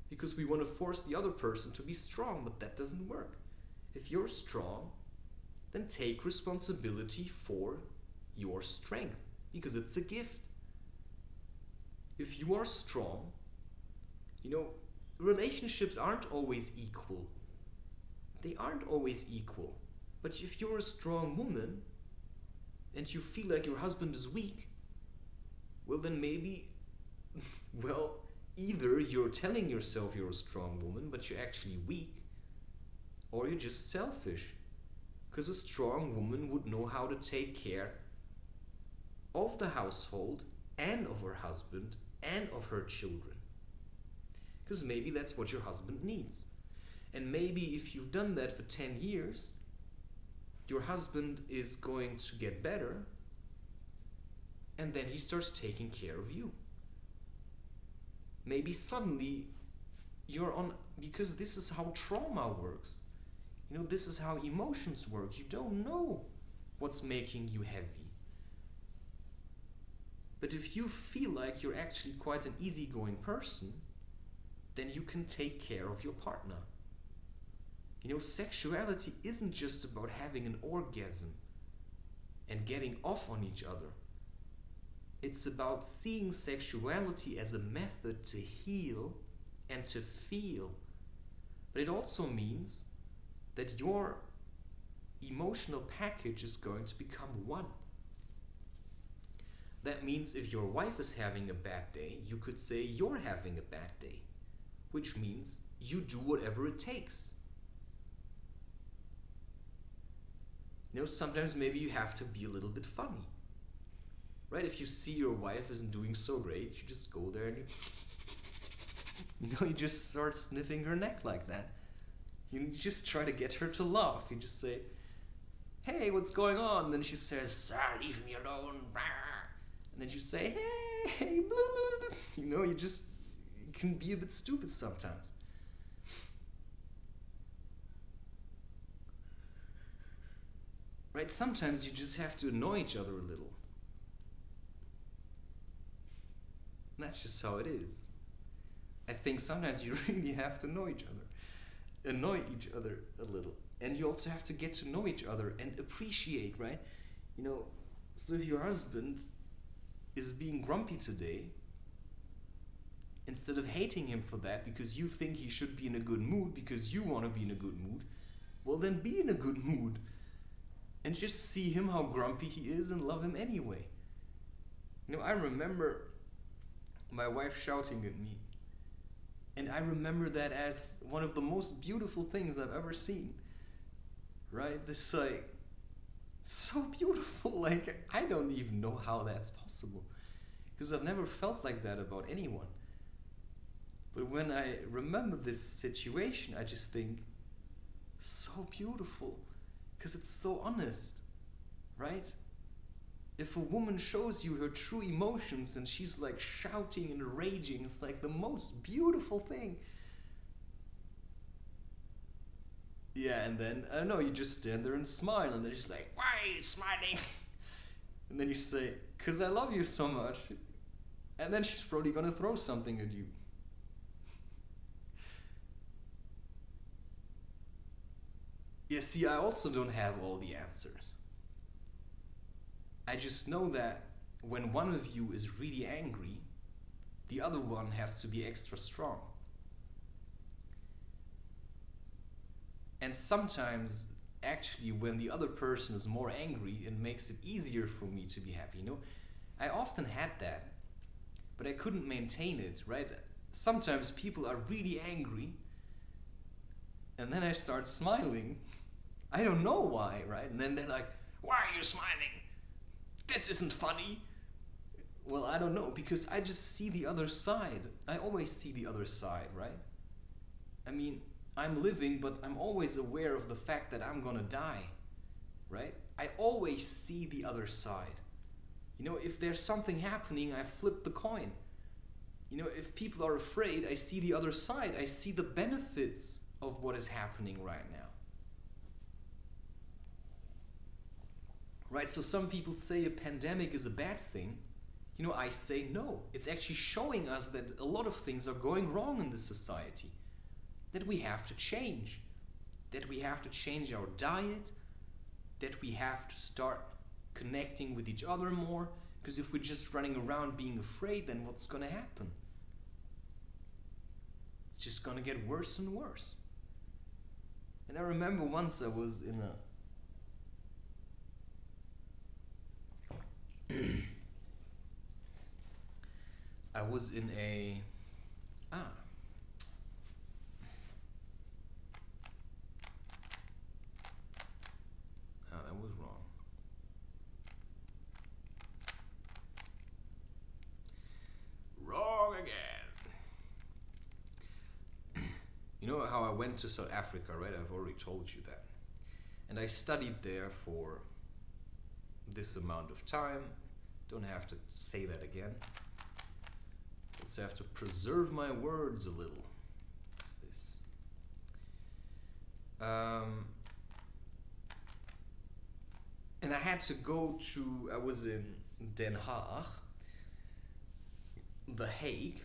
Speaker 1: because we want to force the other person to be strong, but that doesn't work. If you're strong, then take responsibility for your strength, because it's a gift. If you are strong, relationships aren't always equal. They aren't always equal. But if you're a strong woman and you feel like your husband is weak, well, then maybe, either you're telling yourself you're a strong woman, but you're actually weak, or you're just selfish. Because a strong woman would know how to take care of the household and of her husband and of her children. Because maybe that's what your husband needs. And maybe if you've done that for 10 years, your husband is going to get better, and then he starts taking care of you. Maybe suddenly you're on, because this is how trauma works. This is how emotions work. You don't know what's making you heavy. But if you feel like you're actually quite an easygoing person, then you can take care of your partner. Sexuality isn't just about having an orgasm and getting off on each other. It's about seeing sexuality as a method to heal and to feel. But it also means that your emotional package is going to become one. That means if your wife is having a bad day, you could say you're having a bad day, which means you do whatever it takes. Sometimes maybe you have to be a little bit funny, right? If you see your wife isn't doing so great, you just go there and you just start sniffing her neck like that. You just try to get her to laugh. You just say, hey, what's going on? And then she says, leave me alone. And then you say, hey, blah, blah, blah. You can be a bit stupid sometimes. Right? Sometimes you just have to annoy each other a little. And that's just how it is. I think sometimes you really have to annoy each other a little. And you also have to get to know each other and appreciate, right? So if your husband is being grumpy today, instead of hating him for that because you think he should be in a good mood because you want to be in a good mood, well, then be in a good mood and just see him how grumpy he is and love him anyway. I remember my wife shouting at me, and I remember that as one of the most beautiful things I've ever seen. Right? This so beautiful. I don't even know how that's possible. because I've never felt like that about anyone. But when I remember this situation, I just think, so beautiful, because it's so honest, right? If a woman shows you her true emotions and she's like shouting and raging, it's like the most beautiful thing. Yeah, and then, I don't know, you just stand there and smile, and they're just like, why are you smiling? And then you say, 'cause I love you so much. And then she's probably gonna throw something at you. Yeah, see, I also don't have all the answers. I just know that when one of you is really angry, the other one has to be extra strong. And sometimes, actually, when the other person is more angry, it makes it easier for me to be happy. You know, I often had that, but I couldn't maintain it, right? Sometimes people are really angry, and then I start smiling. I don't know why, right? And then they're like, why are you smiling? This isn't funny. Well, I don't know, because I just see the other side. I always see the other side, right? I mean, I'm living, but I'm always aware of the fact that I'm gonna die, right? I always see the other side. You know, if there's something happening, I flip the coin. You know, if people are afraid, I see the other side. I see the benefits of what is happening right now. Right, so some people say a pandemic is a bad thing. You know, I say no. It's actually showing us that a lot of things are going wrong in this society. That we have to change. That we have to change our diet. That we have to start connecting with each other more. Because if we're just running around being afraid, then what's going to happen? It's just going to get worse and worse. And I remember once I was in a I was in a that was wrong. Wrong again. You know how I went to South Africa, right? I've already told you that. And I studied there for this amount of time. Don't have to say that again. Let's have to preserve my words a little. What's this? And I had to go to, I was in Den Haag, The Hague,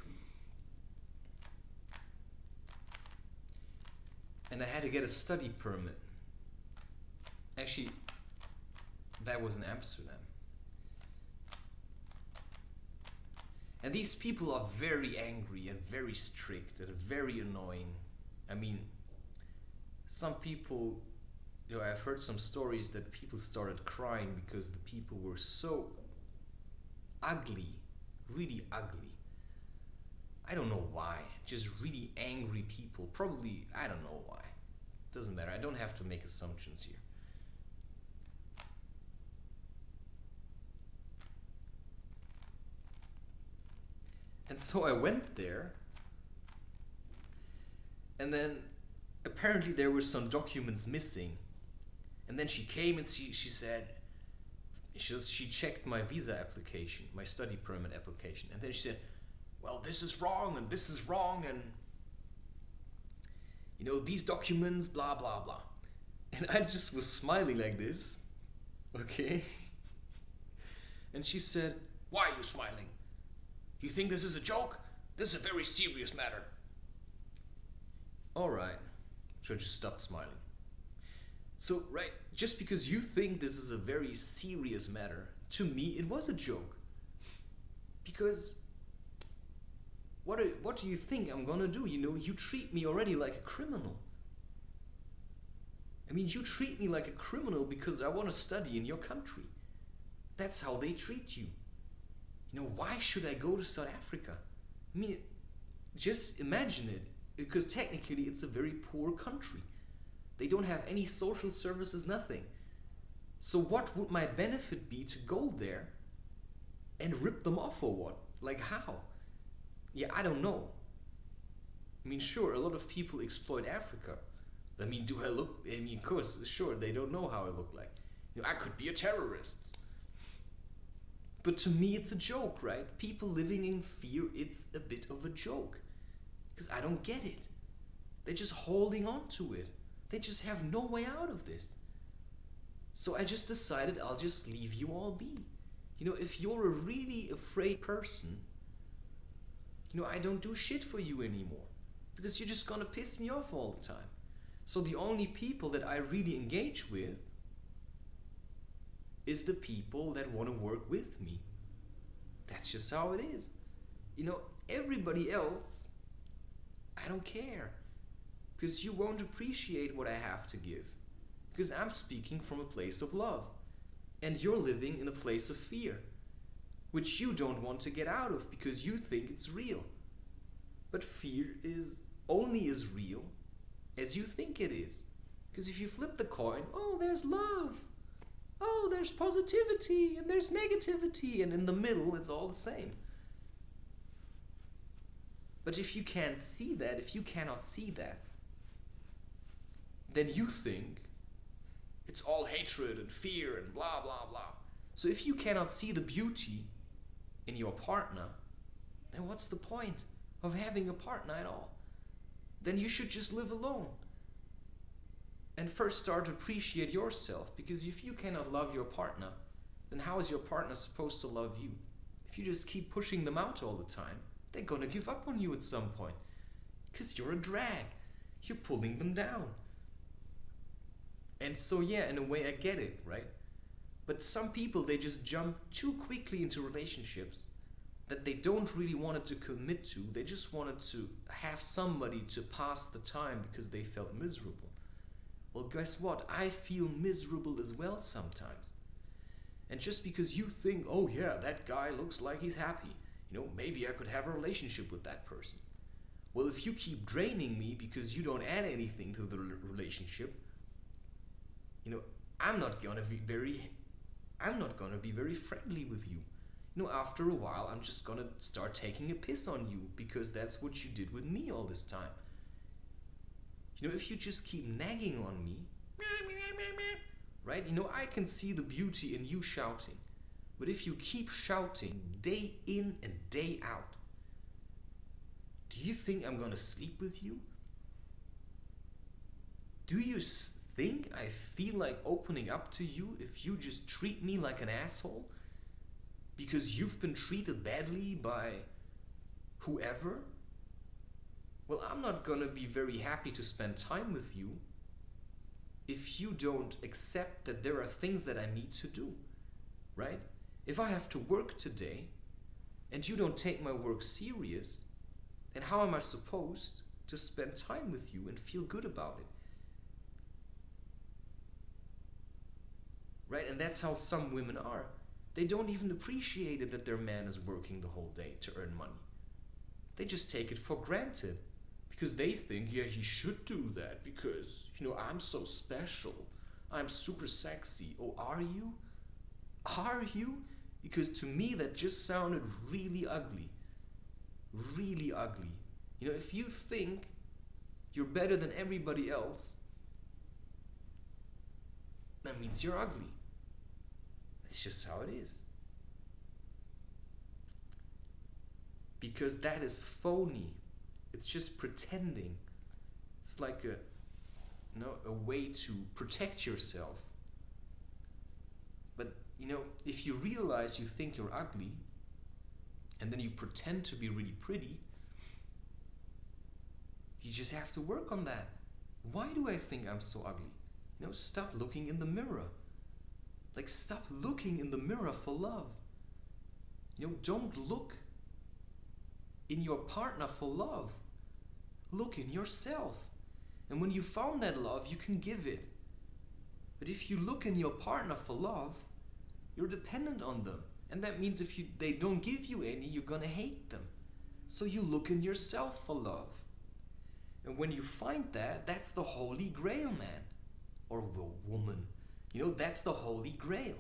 Speaker 1: and I had to get a study permit. Actually, that was in Amsterdam. And these people are very angry and very strict and very annoying. I mean, some people, you know, I've heard some stories that people started crying because the people were so ugly, really ugly. I don't know why, just really angry people. Probably, I don't know why. Doesn't matter, I don't have to make assumptions here. And so I went there, and then apparently there were some documents missing. And then she came and she said, she checked my visa application, my study permit application, and then she said, well, this is wrong and this is wrong, and you know, these documents, blah, blah, blah. And I just was smiling like this, okay? And she said, why are you smiling? You think this is a joke? This is a very serious matter. Alright, so I just stopped smiling. So, right, just because you think this is a very serious matter, to me it was a joke. Because what do you think I'm gonna do? You know, you treat me already like a criminal. I mean, you treat me like a criminal because I want to study in your country. That's how they treat you. You know, why should I go to South Africa? I mean, just imagine it, because technically it's a very poor country. They don't have any social services, nothing. So what would my benefit be to go there and rip them off or what? Like how? Yeah, I don't know. I mean, sure, a lot of people exploit Africa. I mean, do I look? I mean, of course, sure, they don't know how I look like. I could be a terrorist. But to me, it's a joke, right? People living in fear, it's a bit of a joke. Because I don't get it. They're just holding on to it. They just have no way out of this. So I just decided I'll just leave you all be. If you're a really afraid person, I don't do shit for you anymore. Because you're just gonna piss me off all the time. So the only people that I really engage with is the people that want to work with me. That's just how it is. Everybody else, I don't care. Because you won't appreciate what I have to give. Because I'm speaking from a place of love. And you're living in a place of fear. Which you don't want to get out of because you think it's real. But fear is only as real as you think it is. Because if you flip the coin, oh, there's love. Oh, there's positivity and there's negativity, and in the middle it's all the same. But if you can't see that, if you cannot see that, then you think it's all hatred and fear and blah, blah, blah. So if you cannot see the beauty in your partner, then what's the point of having a partner at all? Then you should just live alone. And first start to appreciate yourself, because if you cannot love your partner, then how is your partner supposed to love you? If you just keep pushing them out all the time, they're gonna give up on you at some point. Because you're a drag. You're pulling them down. And so yeah, in a way I get it, right? But some people, they just jump too quickly into relationships that they don't really want to commit to. They just wanted to have somebody to pass the time because they felt miserable. Well, guess what? I feel miserable as well sometimes. And just because you think, oh yeah, that guy looks like he's happy, maybe I could have a relationship with that person. Well, if you keep draining me because you don't add anything to the relationship, I'm not gonna be very friendly with you. After a while, I'm just gonna start taking a piss on you because that's what you did with me all this time. If you just keep nagging on me, right? I can see the beauty in you shouting. But if you keep shouting day in and day out, do you think I'm gonna sleep with you? Do you think I feel like opening up to you if you just treat me like an asshole? Because you've been treated badly by whoever? Well, I'm not gonna be very happy to spend time with you if you don't accept that there are things that I need to do, right? If I have to work today and you don't take my work serious, then how am I supposed to spend time with you and feel good about it? Right? And that's how some women are. They don't even appreciate it that their man is working the whole day to earn money. They just take it for granted. Because they think, yeah, he should do that because, I'm so special. I'm super sexy. Oh, are you? Are you? Because to me, that just sounded really ugly. Really ugly. If you think you're better than everybody else, that means you're ugly. It's just how it is. Because that is phony. It's just pretending. It's like a way to protect yourself. But, if you realize you think you're ugly, and then you pretend to be really pretty, you just have to work on that. Why do I think I'm so ugly? Stop looking in the mirror. Stop looking in the mirror for love. Don't look in your partner for love. Look in yourself. And when you found that love, you can give it. But if you look in your partner for love, you're dependent on them. And that means if they don't give you any, you're gonna hate them. So you look in yourself for love. And when you find that, that's the holy grail, man. Or woman. That's the holy grail.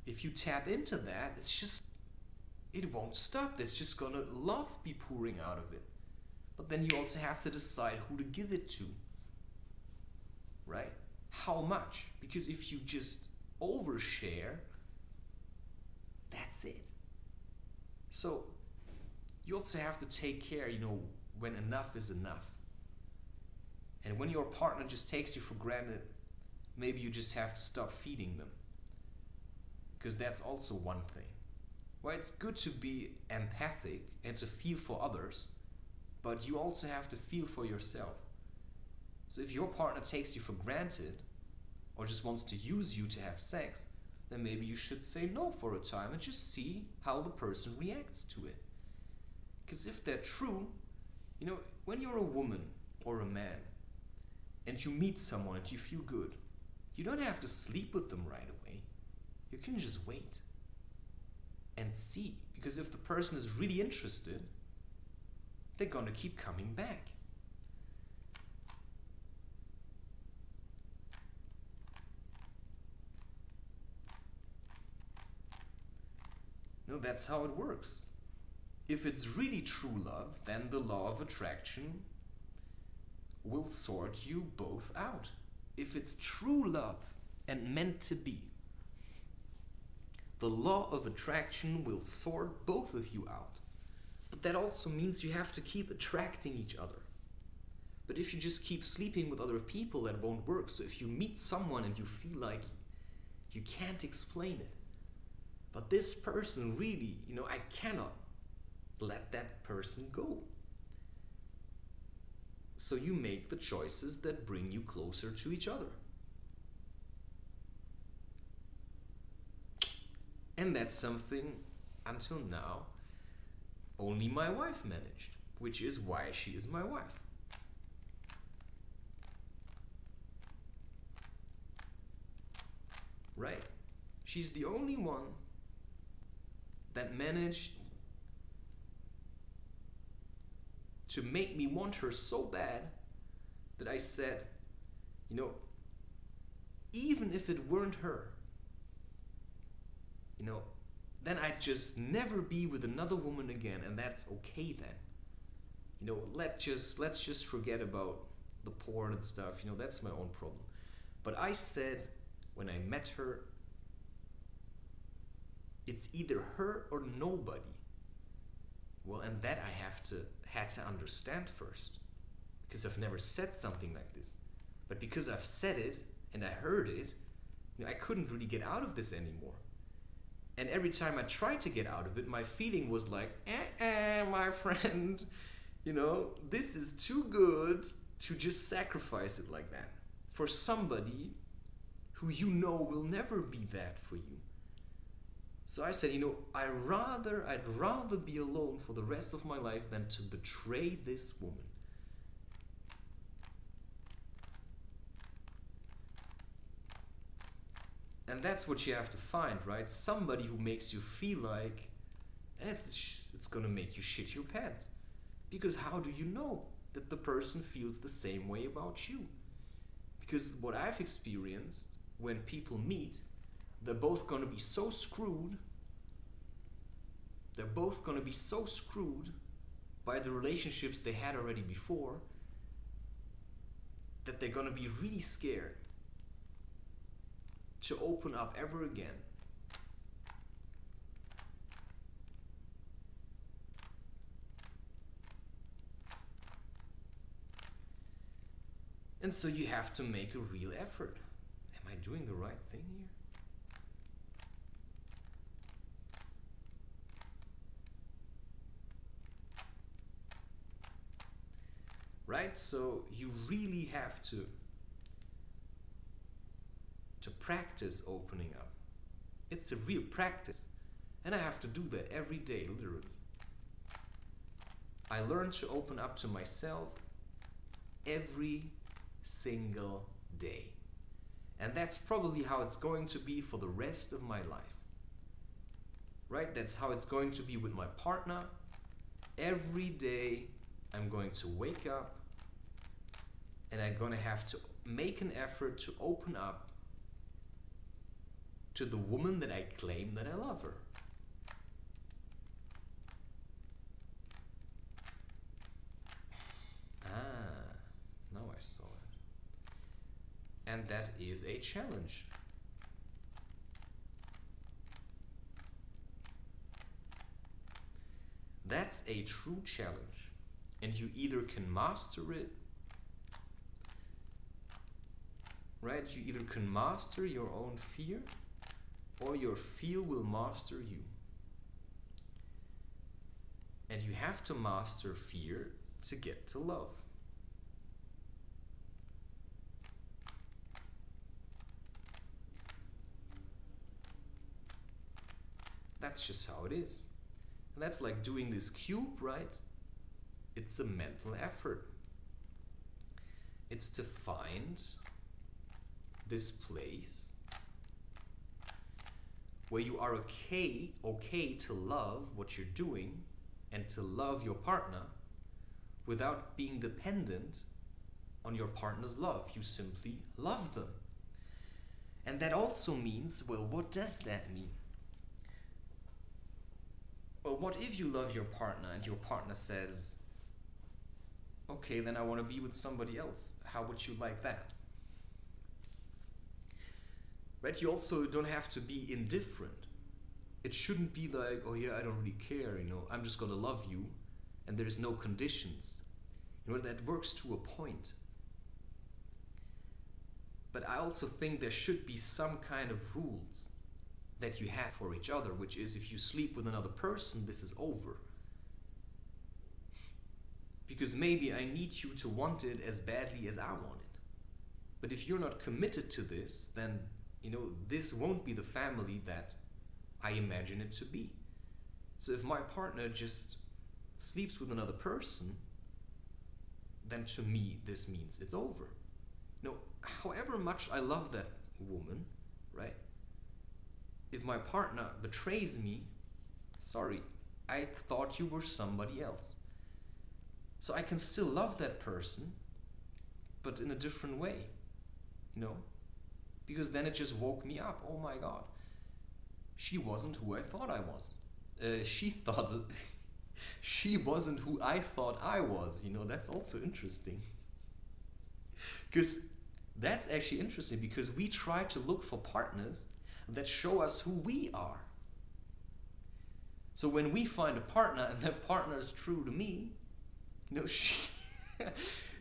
Speaker 1: If you tap into that, it's it won't stop. There's just gonna love be pouring out of it. But then you also have to decide who to give it to, right? How much? Because if you just overshare, that's it. So you also have to take care, when enough is enough. And when your partner just takes you for granted, maybe you just have to stop feeding them. Because that's also one thing. Well, it's good to be empathic and to feel for others, but you also have to feel for yourself. So if your partner takes you for granted, or just wants to use you to have sex, then maybe you should say no for a time and just see how the person reacts to it. Because if they're true, when you're a woman or a man and you meet someone and you feel good, you don't have to sleep with them right away. You can just wait and see. Because if the person is really interested, they're gonna keep coming back. That's how it works. If it's really true love, then the law of attraction will sort you both out. If it's true love and meant to be, the law of attraction will sort both of you out. But that also means you have to keep attracting each other. But if you just keep sleeping with other people, that won't work. So if you meet someone and you feel like you can't explain it, but this person really, I cannot let that person go. So you make the choices that bring you closer to each other. And that's something, until now, only my wife managed, which is why she is my wife. Right? She's the only one that managed to make me want her so bad that I said, even if it weren't her, then I'd just never be with another woman again, and that's okay then. Let's just forget about the porn and stuff, that's my own problem. But I said, when I met her, it's either her or nobody. Well, and that I had to understand first, because I've never said something like this. But because I've said it and I heard it, I couldn't really get out of this anymore. And every time I tried to get out of it, my feeling was like, my friend, this is too good to just sacrifice it like that for somebody who will never be that for you. So I said, I'd rather be alone for the rest of my life than to betray this woman. And that's what you have to find, right? Somebody who makes you feel like it's gonna make you shit your pants. Because how do you know that the person feels the same way about you? Because what I've experienced, when people meet, they're both gonna be so screwed. They're both gonna be so screwed by the relationships they had already before that they're gonna be really scared to open up ever again. And so you have to make a real effort. Am I doing the right thing here? Right? So you really have to practice opening up. It's a real practice. And I have to do that every day, literally. I learn to open up to myself every single day. And that's probably how it's going to be for the rest of my life. Right? That's how it's going to be with my partner. Every day I'm going to wake up and I'm going to have to make an effort to open up to the woman that I claim that I love her. and that is a challenge. That's a true challenge, and you either can master it, right? You either can master your own fear, or your fear will master you. And you have to master fear to get to love. That's just how it is. And that's like doing this cube, right? It's a mental effort. It's to find this place where you are okay to love what you're doing and to love your partner without being dependent on your partner's love. You simply love them. And that also means, well, what does that mean? Well, what if you love your partner and your partner says, okay, then I want to be with somebody else. How would you like that? Right? You also don't have to be indifferent. It shouldn't be like, oh yeah, I don't really care, I'm just gonna love you and there's no conditions. That works to a point. But I also think there should be some kind of rules that you have for each other, which is if you sleep with another person, this is over. Because maybe I need you to want it as badly as I want it. But if you're not committed to this, then, this won't be the family that I imagine it to be. So if my partner just sleeps with another person, then to me, this means it's over. However much I love that woman, right? If my partner betrays me, sorry, I thought you were somebody else. So I can still love that person, but in a different way, because then it just woke me up. Oh my God, she wasn't who I thought I was. She thought she wasn't who I thought I was. That's also interesting. Because that's actually interesting, because we try to look for partners that show us who we are. So when we find a partner and that partner is true to me,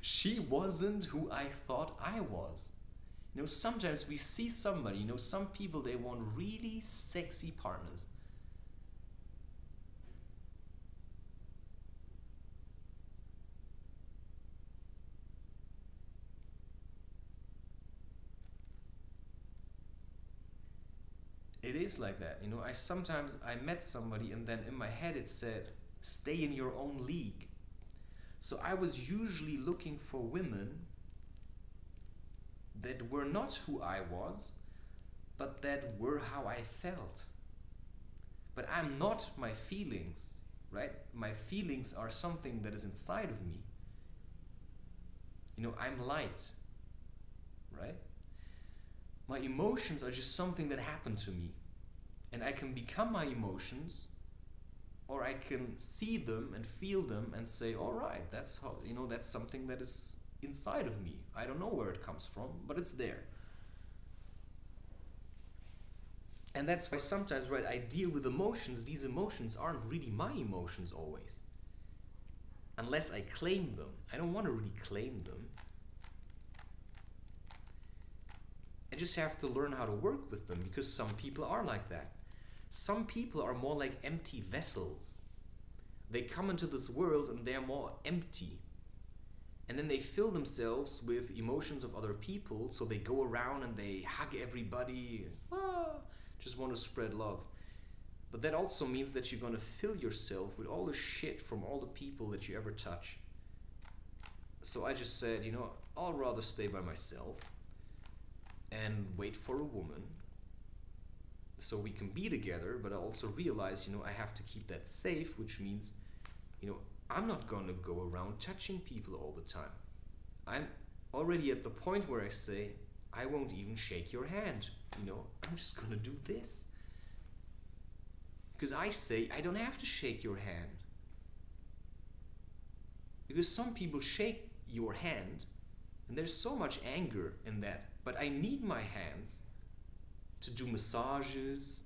Speaker 1: she wasn't who I thought I was. Sometimes we see somebody, some people, they want really sexy partners. It is like that. I met somebody and then in my head it said, stay in your own league. So I was usually looking for women that were not who I was, but that were how I felt. But I'm not my feelings, right? My feelings are something that is inside of me. I'm light, right? My emotions are just something that happened to me. And I can become my emotions, or I can see them and feel them and say, all right, that's how, that's something that is inside of me. I don't know where it comes from, but it's there. And that's why sometimes, right, I deal with emotions. These emotions aren't really my emotions always. Unless I claim them. I don't want to really claim them. I just have to learn how to work with them, because some people are like that. Some people are more like empty vessels. They come into this world and they're more empty. And then they fill themselves with emotions of other people, so they go around and they hug everybody, just want to spread love. But that also means that you're going to fill yourself with all the shit from all the people that you ever touch. So I just said, I'll rather stay by myself and wait for a woman so we can be together, but I also realize, I have to keep that safe, which means, I'm not gonna go around touching people all the time. I'm already at the point where I say, I won't even shake your hand, I'm just gonna do this. Because I say, I don't have to shake your hand. Because some people shake your hand, and there's so much anger in that But I need my hands to do massages.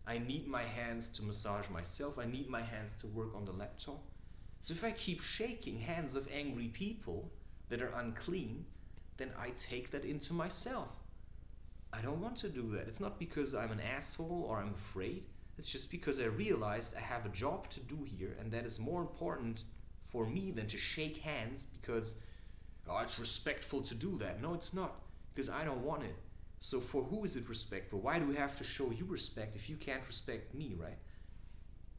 Speaker 1: I need my hands to massage myself. I need my hands to work on the laptop. So if I keep shaking hands of angry people that are unclean, then I take that into myself. I don't want to do that. It's not because I'm an asshole or I'm afraid. It's just because I realized I have a job to do here, and that is more important for me than to shake hands because, oh, it's respectful to do that. No, it's not, because I don't want it. So for who is it respectful? Why do we have to show you respect if you can't respect me, right?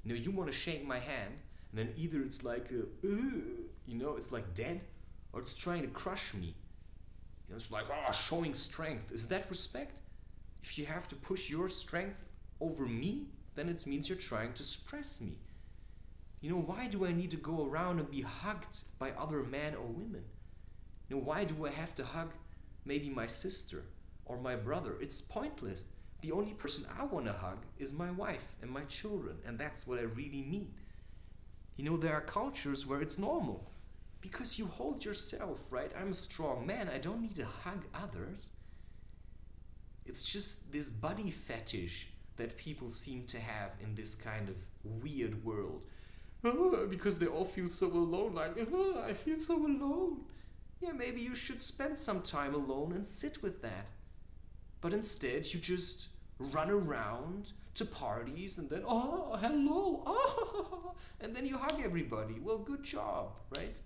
Speaker 1: You want to shake my hand, and then either it's like it's like dead, or it's trying to crush me. It's like, showing strength. Is that respect? If you have to push your strength over me, then it means you're trying to suppress me. Why do I need to go around and be hugged by other men or women? Why do I have to hug maybe my sister or my brother? It's pointless. The only person I want to hug is my wife and my children, and that's what I really mean. There are cultures where it's normal. Because you hold yourself, right? I'm a strong man. I don't need to hug others. It's just this body fetish that people seem to have in this kind of weird world. Because they all feel so alone. Like, I feel so alone. Yeah, maybe you should spend some time alone and sit with that. But instead, you just run around to parties and then, hello, and then you hug everybody. Well, good job, right?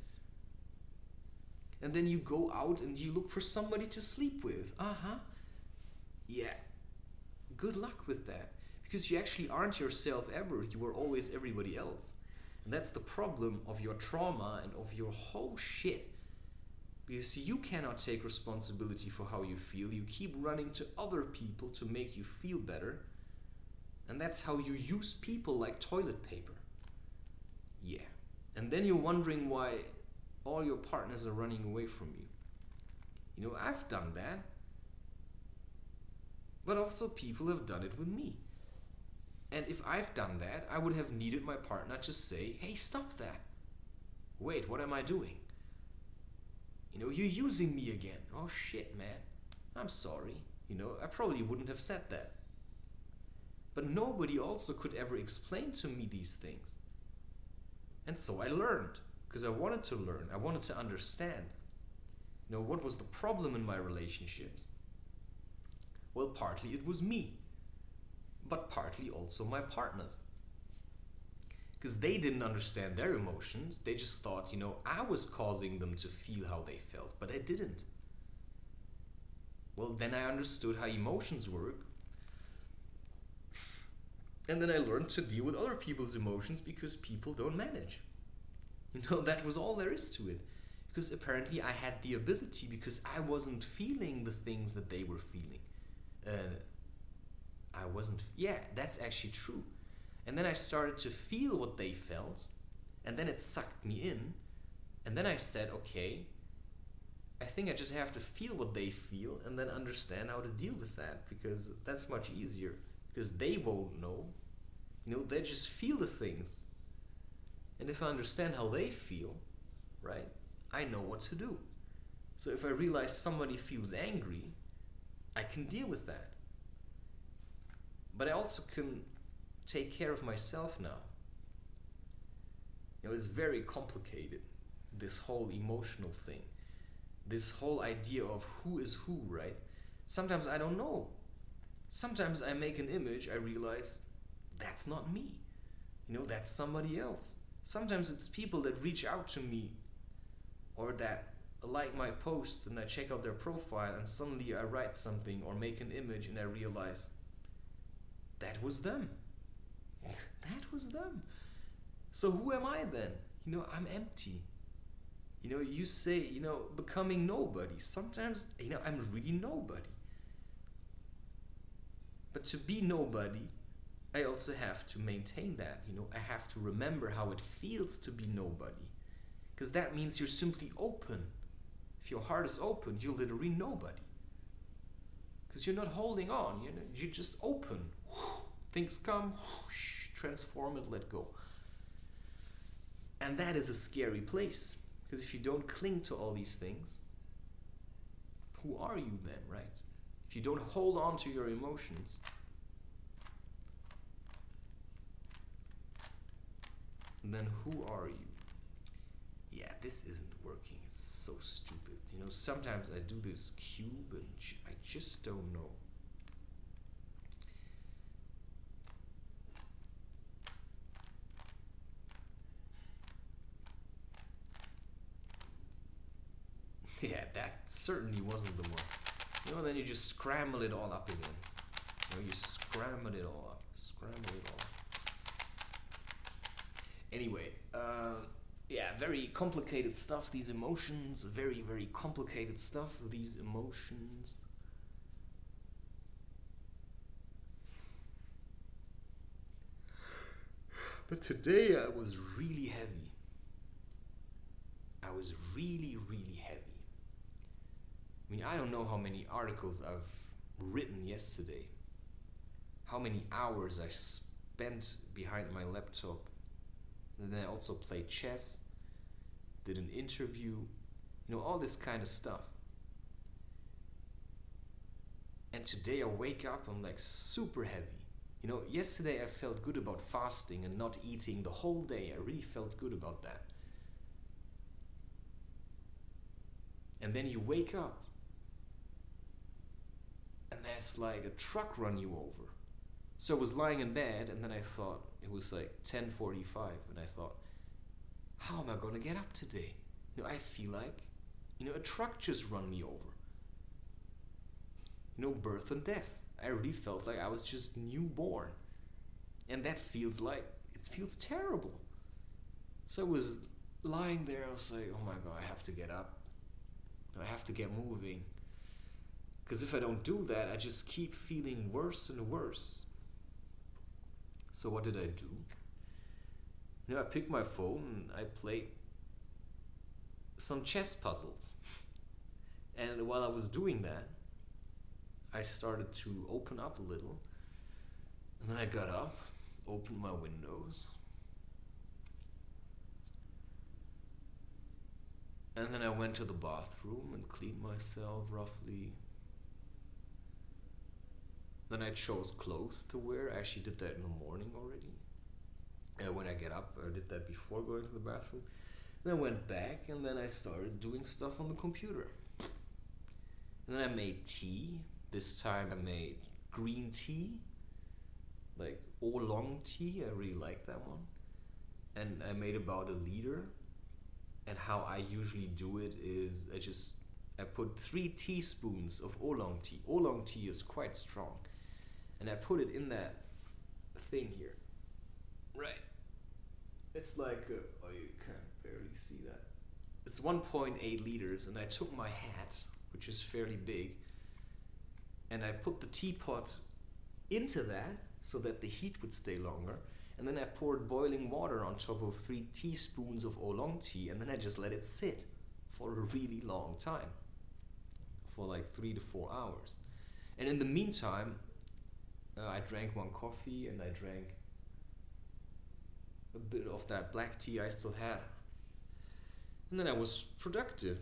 Speaker 1: And then you go out and you look for somebody to sleep with. Yeah. Good luck with that. Because you actually aren't yourself ever. You are always everybody else. And that's the problem of your trauma and of your whole shit. Because you cannot take responsibility for how you feel. You keep running to other people to make you feel better. And that's how you use people like toilet paper. Yeah. And then you're wondering why all your partners are running away from you. I've done that. But also people have done it with me. And if I've done that, I would have needed my partner to say, hey, stop that. Wait, what am I doing? You're using me again. Oh shit, man. I'm sorry. I probably wouldn't have said that. But nobody also could ever explain to me these things. And so I learned. Because I wanted to learn, I wanted to understand. What was the problem in my relationships? Well, partly it was me, but partly also my partners. Because they didn't understand their emotions, they just thought, I was causing them to feel how they felt, but I didn't. Well, then I understood how emotions work, and then I learned to deal with other people's emotions because people don't manage. That was all there is to it. Because apparently I had the ability because I wasn't feeling the things that they were feeling. That's actually true. And then I started to feel what they felt, and then it sucked me in. And then I said, okay, I think I just have to feel what they feel and then understand how to deal with that, because that's much easier. Because they won't know. They just feel the things. And if I understand how they feel, right, I know what to do. So if I realize somebody feels angry, I can deal with that. But I also can take care of myself now. It's very complicated, this whole emotional thing. This whole idea of who is who, right? Sometimes I don't know. Sometimes I make an image, I realize that's not me. That's somebody else. Sometimes it's people that reach out to me or that like my posts and I check out their profile and suddenly I write something or make an image and I realize that was them. That was them. So who am I then? I'm empty. You say, becoming nobody. Sometimes, I'm really nobody. But to be nobody, I also have to maintain that. I have to remember how it feels to be nobody. Because that means you're simply open. If your heart is open, you're literally nobody. Because you're not holding on, you're just open. Things come, transform it, let go. And that is a scary place. Because if you don't cling to all these things, who are you then, right? If you don't hold on to your emotions, then who are you? Yeah, this isn't working. It's so stupid. You know, sometimes I do this cube and I just don't know. Yeah, that certainly wasn't the one. You know, then you just scramble it all up again. You know, you scramble it all up. Scramble it all up. Anyway, yeah, very complicated stuff, these emotions. Very, very complicated stuff, these emotions. But today I was really heavy. I was really, really heavy. I mean, I don't know how many articles I've written yesterday. How many hours I spent behind my laptop. And then I also played chess, did an interview, you know, all this kind of stuff. And today I wake up, I'm like super heavy. You know, yesterday I felt good about fasting and not eating the whole day. I really felt good about that. And then you wake up and there's like a truck run you over. So I was lying in bed and then I thought, it was like 10:45 and I thought, how am I gonna get up today? You know, I feel like, you know, a truck just run me over. You know, birth and death. I really felt like I was just newborn. And that feels like, it feels terrible. So I was lying there, I was like, oh my God, I have to get up. I have to get moving. Because if I don't do that, I just keep feeling worse and worse. So what did I do? You know, I picked my phone and I played some chess puzzles. And while I was doing that, I started to open up a little. And then I got up, opened my windows. And then I went to the bathroom and cleaned myself roughly. Then I chose clothes to wear. I actually did that in the morning already. When I get up, I did that before going to the bathroom. Then I went back and then I started doing stuff on the computer. And then I made tea. This time I made green tea, like oolong tea. I really like that one. And I made about 1 liter. And how I usually do it is I put 3 teaspoons of oolong tea. Oolong tea is quite strong. And I put it in that thing here. Right. It's like, oh, you can't barely see that. It's 1.8 liters, and I took my hat, which is fairly big, and I put the teapot into that so that the heat would stay longer. And then I poured boiling water on top of 3 teaspoons of oolong tea, and then I just let it sit for a really long time, for like 3 to 4 hours. And in the meantime, I drank 1 coffee and I drank a bit of that black tea I still had. And then I was productive.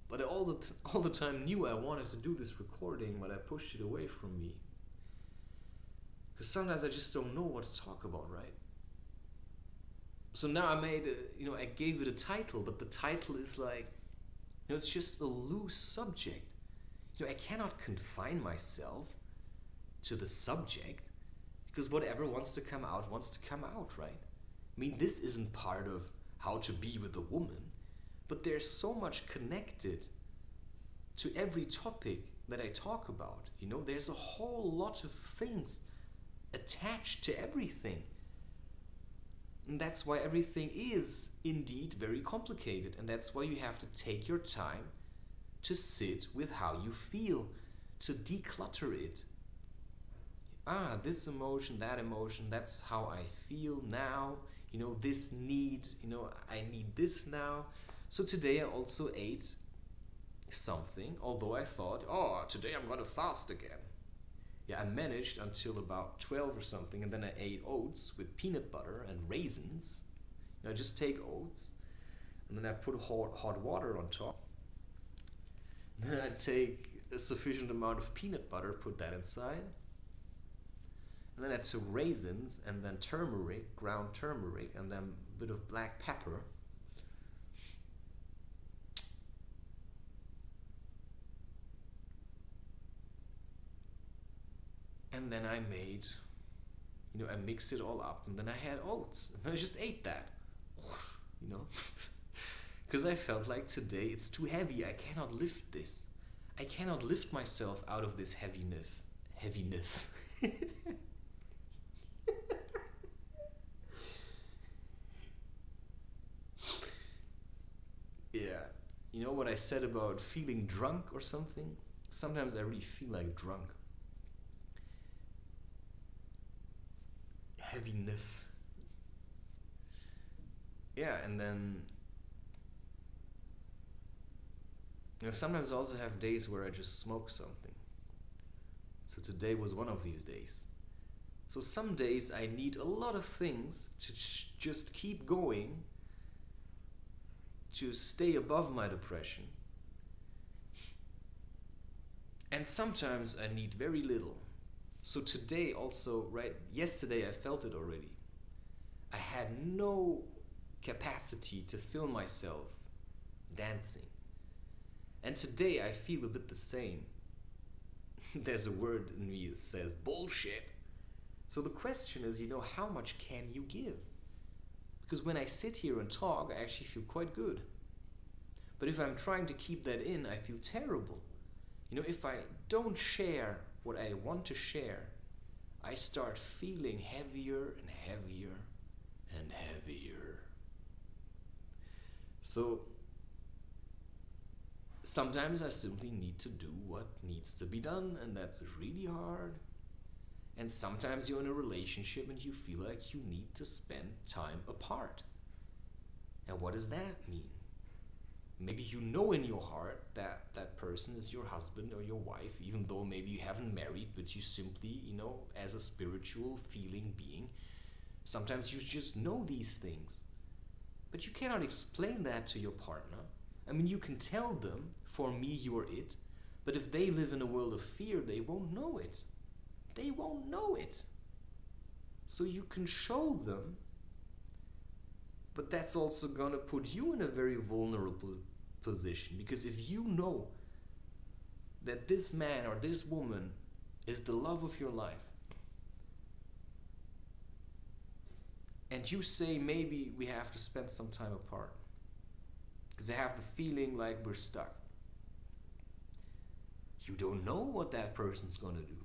Speaker 1: But I all the time knew I wanted to do this recording, but I pushed it away from me. Because sometimes I just don't know what to talk about, right? So now I gave it a title, but the title is like, it's just a loose subject. I cannot confine myself to the subject, because whatever wants to come out, right? I mean, this isn't part of how to be with a woman, but there's so much connected to every topic that I talk about. There's a whole lot of things attached to everything. And that's why everything is indeed very complicated. And that's why you have to take your time to sit with how you feel, to declutter it. This emotion, that emotion, that's how I feel now. This need, I need this now. So today I also ate something, although I thought, today I'm gonna fast again. Yeah, I managed until about 12 or something, and then I ate oats with peanut butter and raisins. I just take oats. and then I put hot water on top. Then I take a sufficient amount of peanut butter, put that inside. And then I took raisins and then turmeric, ground turmeric, and then a bit of black pepper. And then I made, I mixed it all up, and then I had oats, and I just ate that, because I felt like today it's too heavy. I cannot lift this. I cannot lift myself out of this heaviness. Yeah, you know what I said about feeling drunk or something? Sometimes I really feel like drunk. Heaviness. Yeah, and then sometimes I also have days where I just smoke something. So today was one of these days. So some days I need a lot of things to just keep going, to stay above my depression. And sometimes I need very little. So today also, yesterday I felt it already. I had no capacity to feel myself dancing. And today I feel a bit the same. There's a word in me that says bullshit. So the question is, how much can you give? Because when I sit here and talk, I actually feel quite good. But if I'm trying to keep that in, I feel terrible. If I don't share what I want to share, I start feeling heavier and heavier and heavier. So sometimes I simply need to do what needs to be done, and that's really hard. And sometimes you're in a relationship and you feel like you need to spend time apart. Now, what does that mean? Maybe you know in your heart that that person is your husband or your wife, even though maybe you haven't married, but you simply, as a spiritual feeling being, sometimes you just know these things. But you cannot explain that to your partner. I mean, you can tell them, for me, you're it, but if they live in a world of fear, they won't know it. They won't know it. So you can show them, but that's also gonna put you in a very vulnerable position, because if you know that this man or this woman is the love of your life, and you say maybe we have to spend some time apart, because I have the feeling like we're stuck. You don't know what that person's gonna do.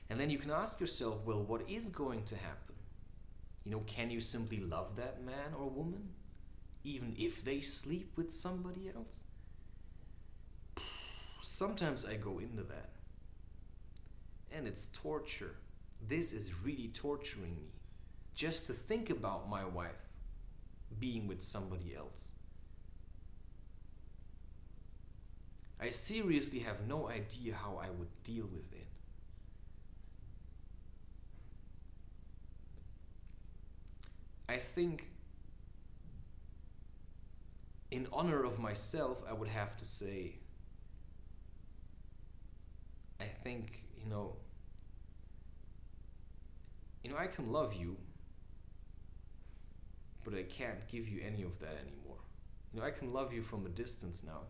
Speaker 1: And then you can ask yourself, well, what is going to happen? Can you simply love that man or woman, even if they sleep with somebody else? Sometimes I go into that. And it's torture. This is really torturing me. Just to think about my wife being with somebody else. I seriously have no idea how I would deal with it. I think in honor of myself, I would have to say, I think, I can love you, but I can't give you any of that anymore. I can love you from a distance now,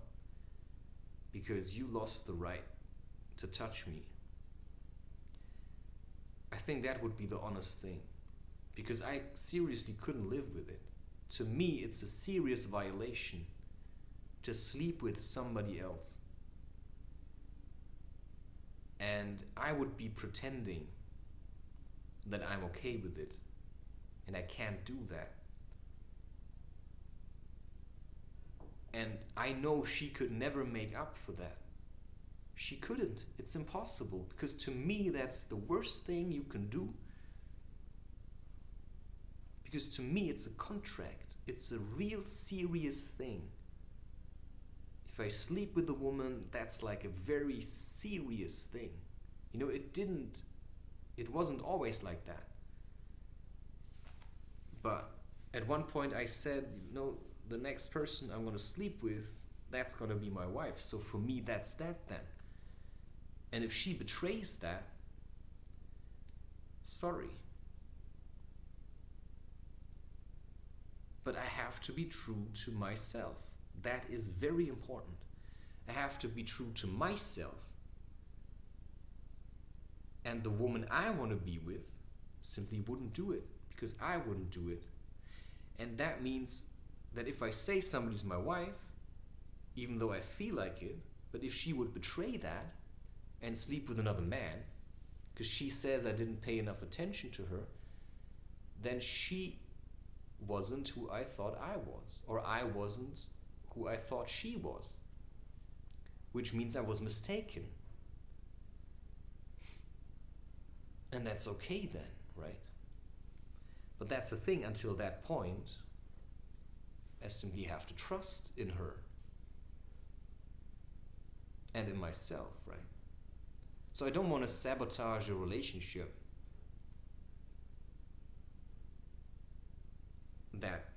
Speaker 1: because you lost the right to touch me. I think that would be the honest thing. Because I seriously couldn't live with it. To me, it's a serious violation to sleep with somebody else. And I would be pretending that I'm okay with it. And I can't do that. And I know she could never make up for that. She couldn't. It's impossible. Because to me, that's the worst thing you can do. Because to me, it's a contract. It's a real serious thing. If I sleep with a woman, that's like a very serious thing. It didn't it wasn't always like that. But at one point I said, the next person I'm going to sleep with, that's going to be my wife. So for me, that's that then. And if she betrays that, sorry. But I have to be true to myself. That is very important. I have to be true to myself. And the woman I want to be with simply wouldn't do it, because I wouldn't do it. And that means that if I say somebody's my wife, even though I feel like it, but if she would betray that and sleep with another man, because she says I didn't pay enough attention to her, then she wasn't who I thought I was, or I wasn't who I thought she was, which means I was mistaken. And that's okay then, right? But that's the thing, until that point, I simply have to trust in her and in myself, right? So I don't want to sabotage a relationship that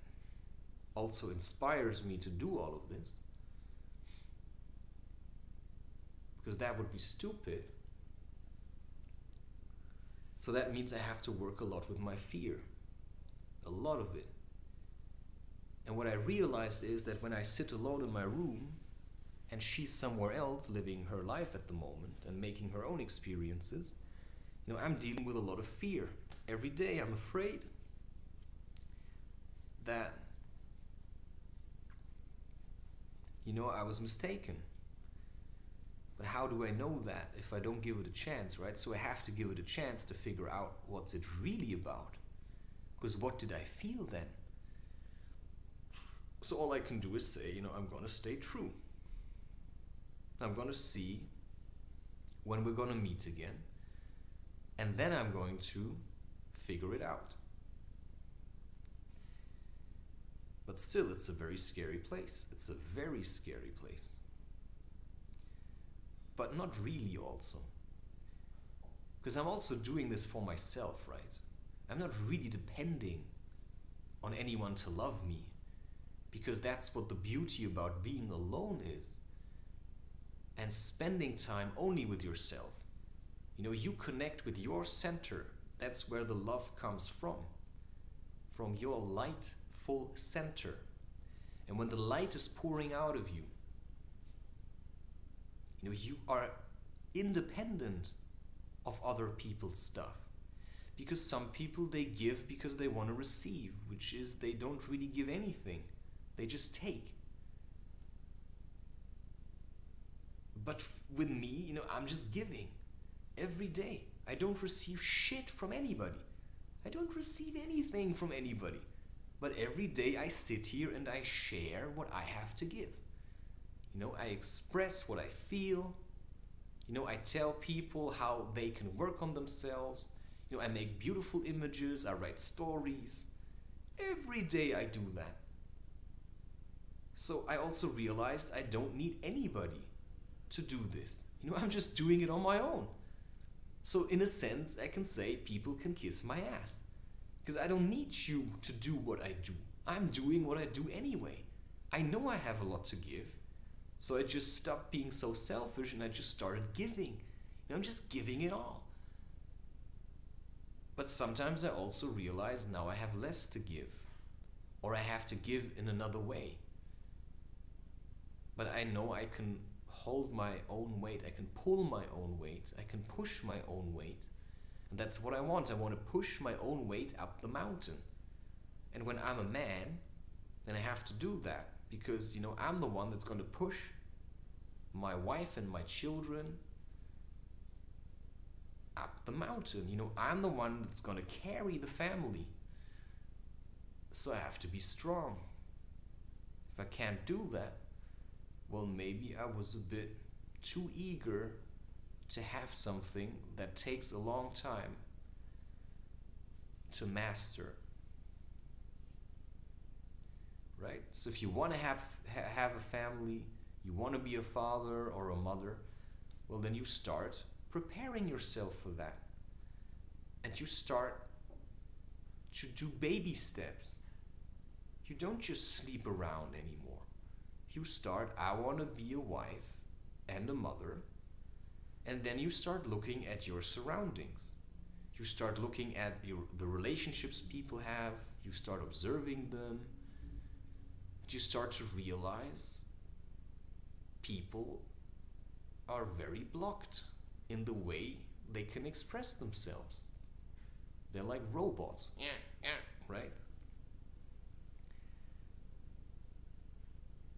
Speaker 1: also inspires me to do all of this, because that would be stupid. So that means I have to work a lot with my fear, a lot of it. And what I realized is that when I sit alone in my room and she's somewhere else living her life at the moment and making her own experiences, I'm dealing with a lot of fear. Every day I'm afraid that, I was mistaken. But how do I know that if I don't give it a chance, right? So I have to give it a chance to figure out what's it really about. Because what did I feel then? So all I can do is say, I'm going to stay true. I'm going to see when we're going to meet again. And then I'm going to figure it out. But still, it's a very scary place. It's a very scary place. But not really also. Because I'm also doing this for myself, right? I'm not really depending on anyone to love me, because that's what the beauty about being alone is. And spending time only with yourself. You connect with your center. That's where the love comes from your light, full center. And when the light is pouring out of you, you are independent of other people's stuff. Because some people, they give because they want to receive, which is they don't really give anything. They just take. But with me, I'm just giving every day. I don't receive shit from anybody. I don't receive anything from anybody. But every day I sit here and I share what I have to give. I express what I feel. I tell people how they can work on themselves. I make beautiful images. I write stories. Every day I do that. So I also realized I don't need anybody to do this. I'm just doing it on my own. So in a sense, I can say people can kiss my ass. Because I don't need you to do what I do. I'm doing what I do anyway. I know I have a lot to give. So I just stopped being so selfish and I just started giving. I'm just giving it all. But sometimes I also realize now I have less to give. Or I have to give in another way. But I know I can hold my own weight. I can pull my own weight. I can push my own weight. And that's what I want. I want to push my own weight up the mountain. And when I'm a man, then I have to do that. Because, I'm the one that's going to push my wife and my children up the mountain. I'm the one that's going to carry the family. So I have to be strong. If I can't do that, well, maybe I was a bit too eager to have something that takes a long time to master. Right? So if you want to have a family, you want to be a father or a mother, well, then you start preparing yourself for that. and you start to do baby steps. You don't just sleep around anymore. You start, I want to be a wife and a mother, and then you start looking at your surroundings. You start looking at the relationships people have, you start observing them, and you start to realize people are very blocked in the way they can express themselves. They're like robots. Yeah, right?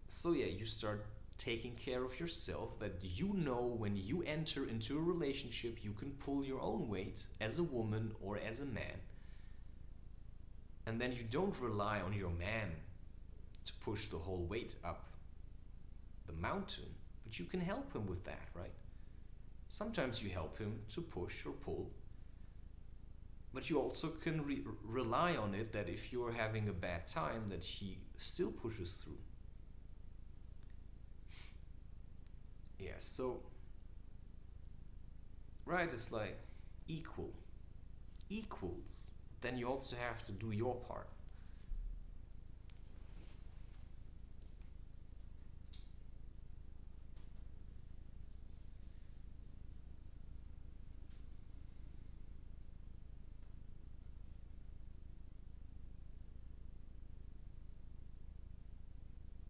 Speaker 1: So yeah, you start taking care of yourself, that you know when you enter into a relationship you can pull your own weight as a woman or as a man. And then you don't rely on your man to push the whole weight up the mountain, but you can help him with that, right? Sometimes you help him to push or pull, but you also can rely on it that if you're having a bad time, that he still pushes through. Yeah, so, right, it's like equals. Then you also have to do your part.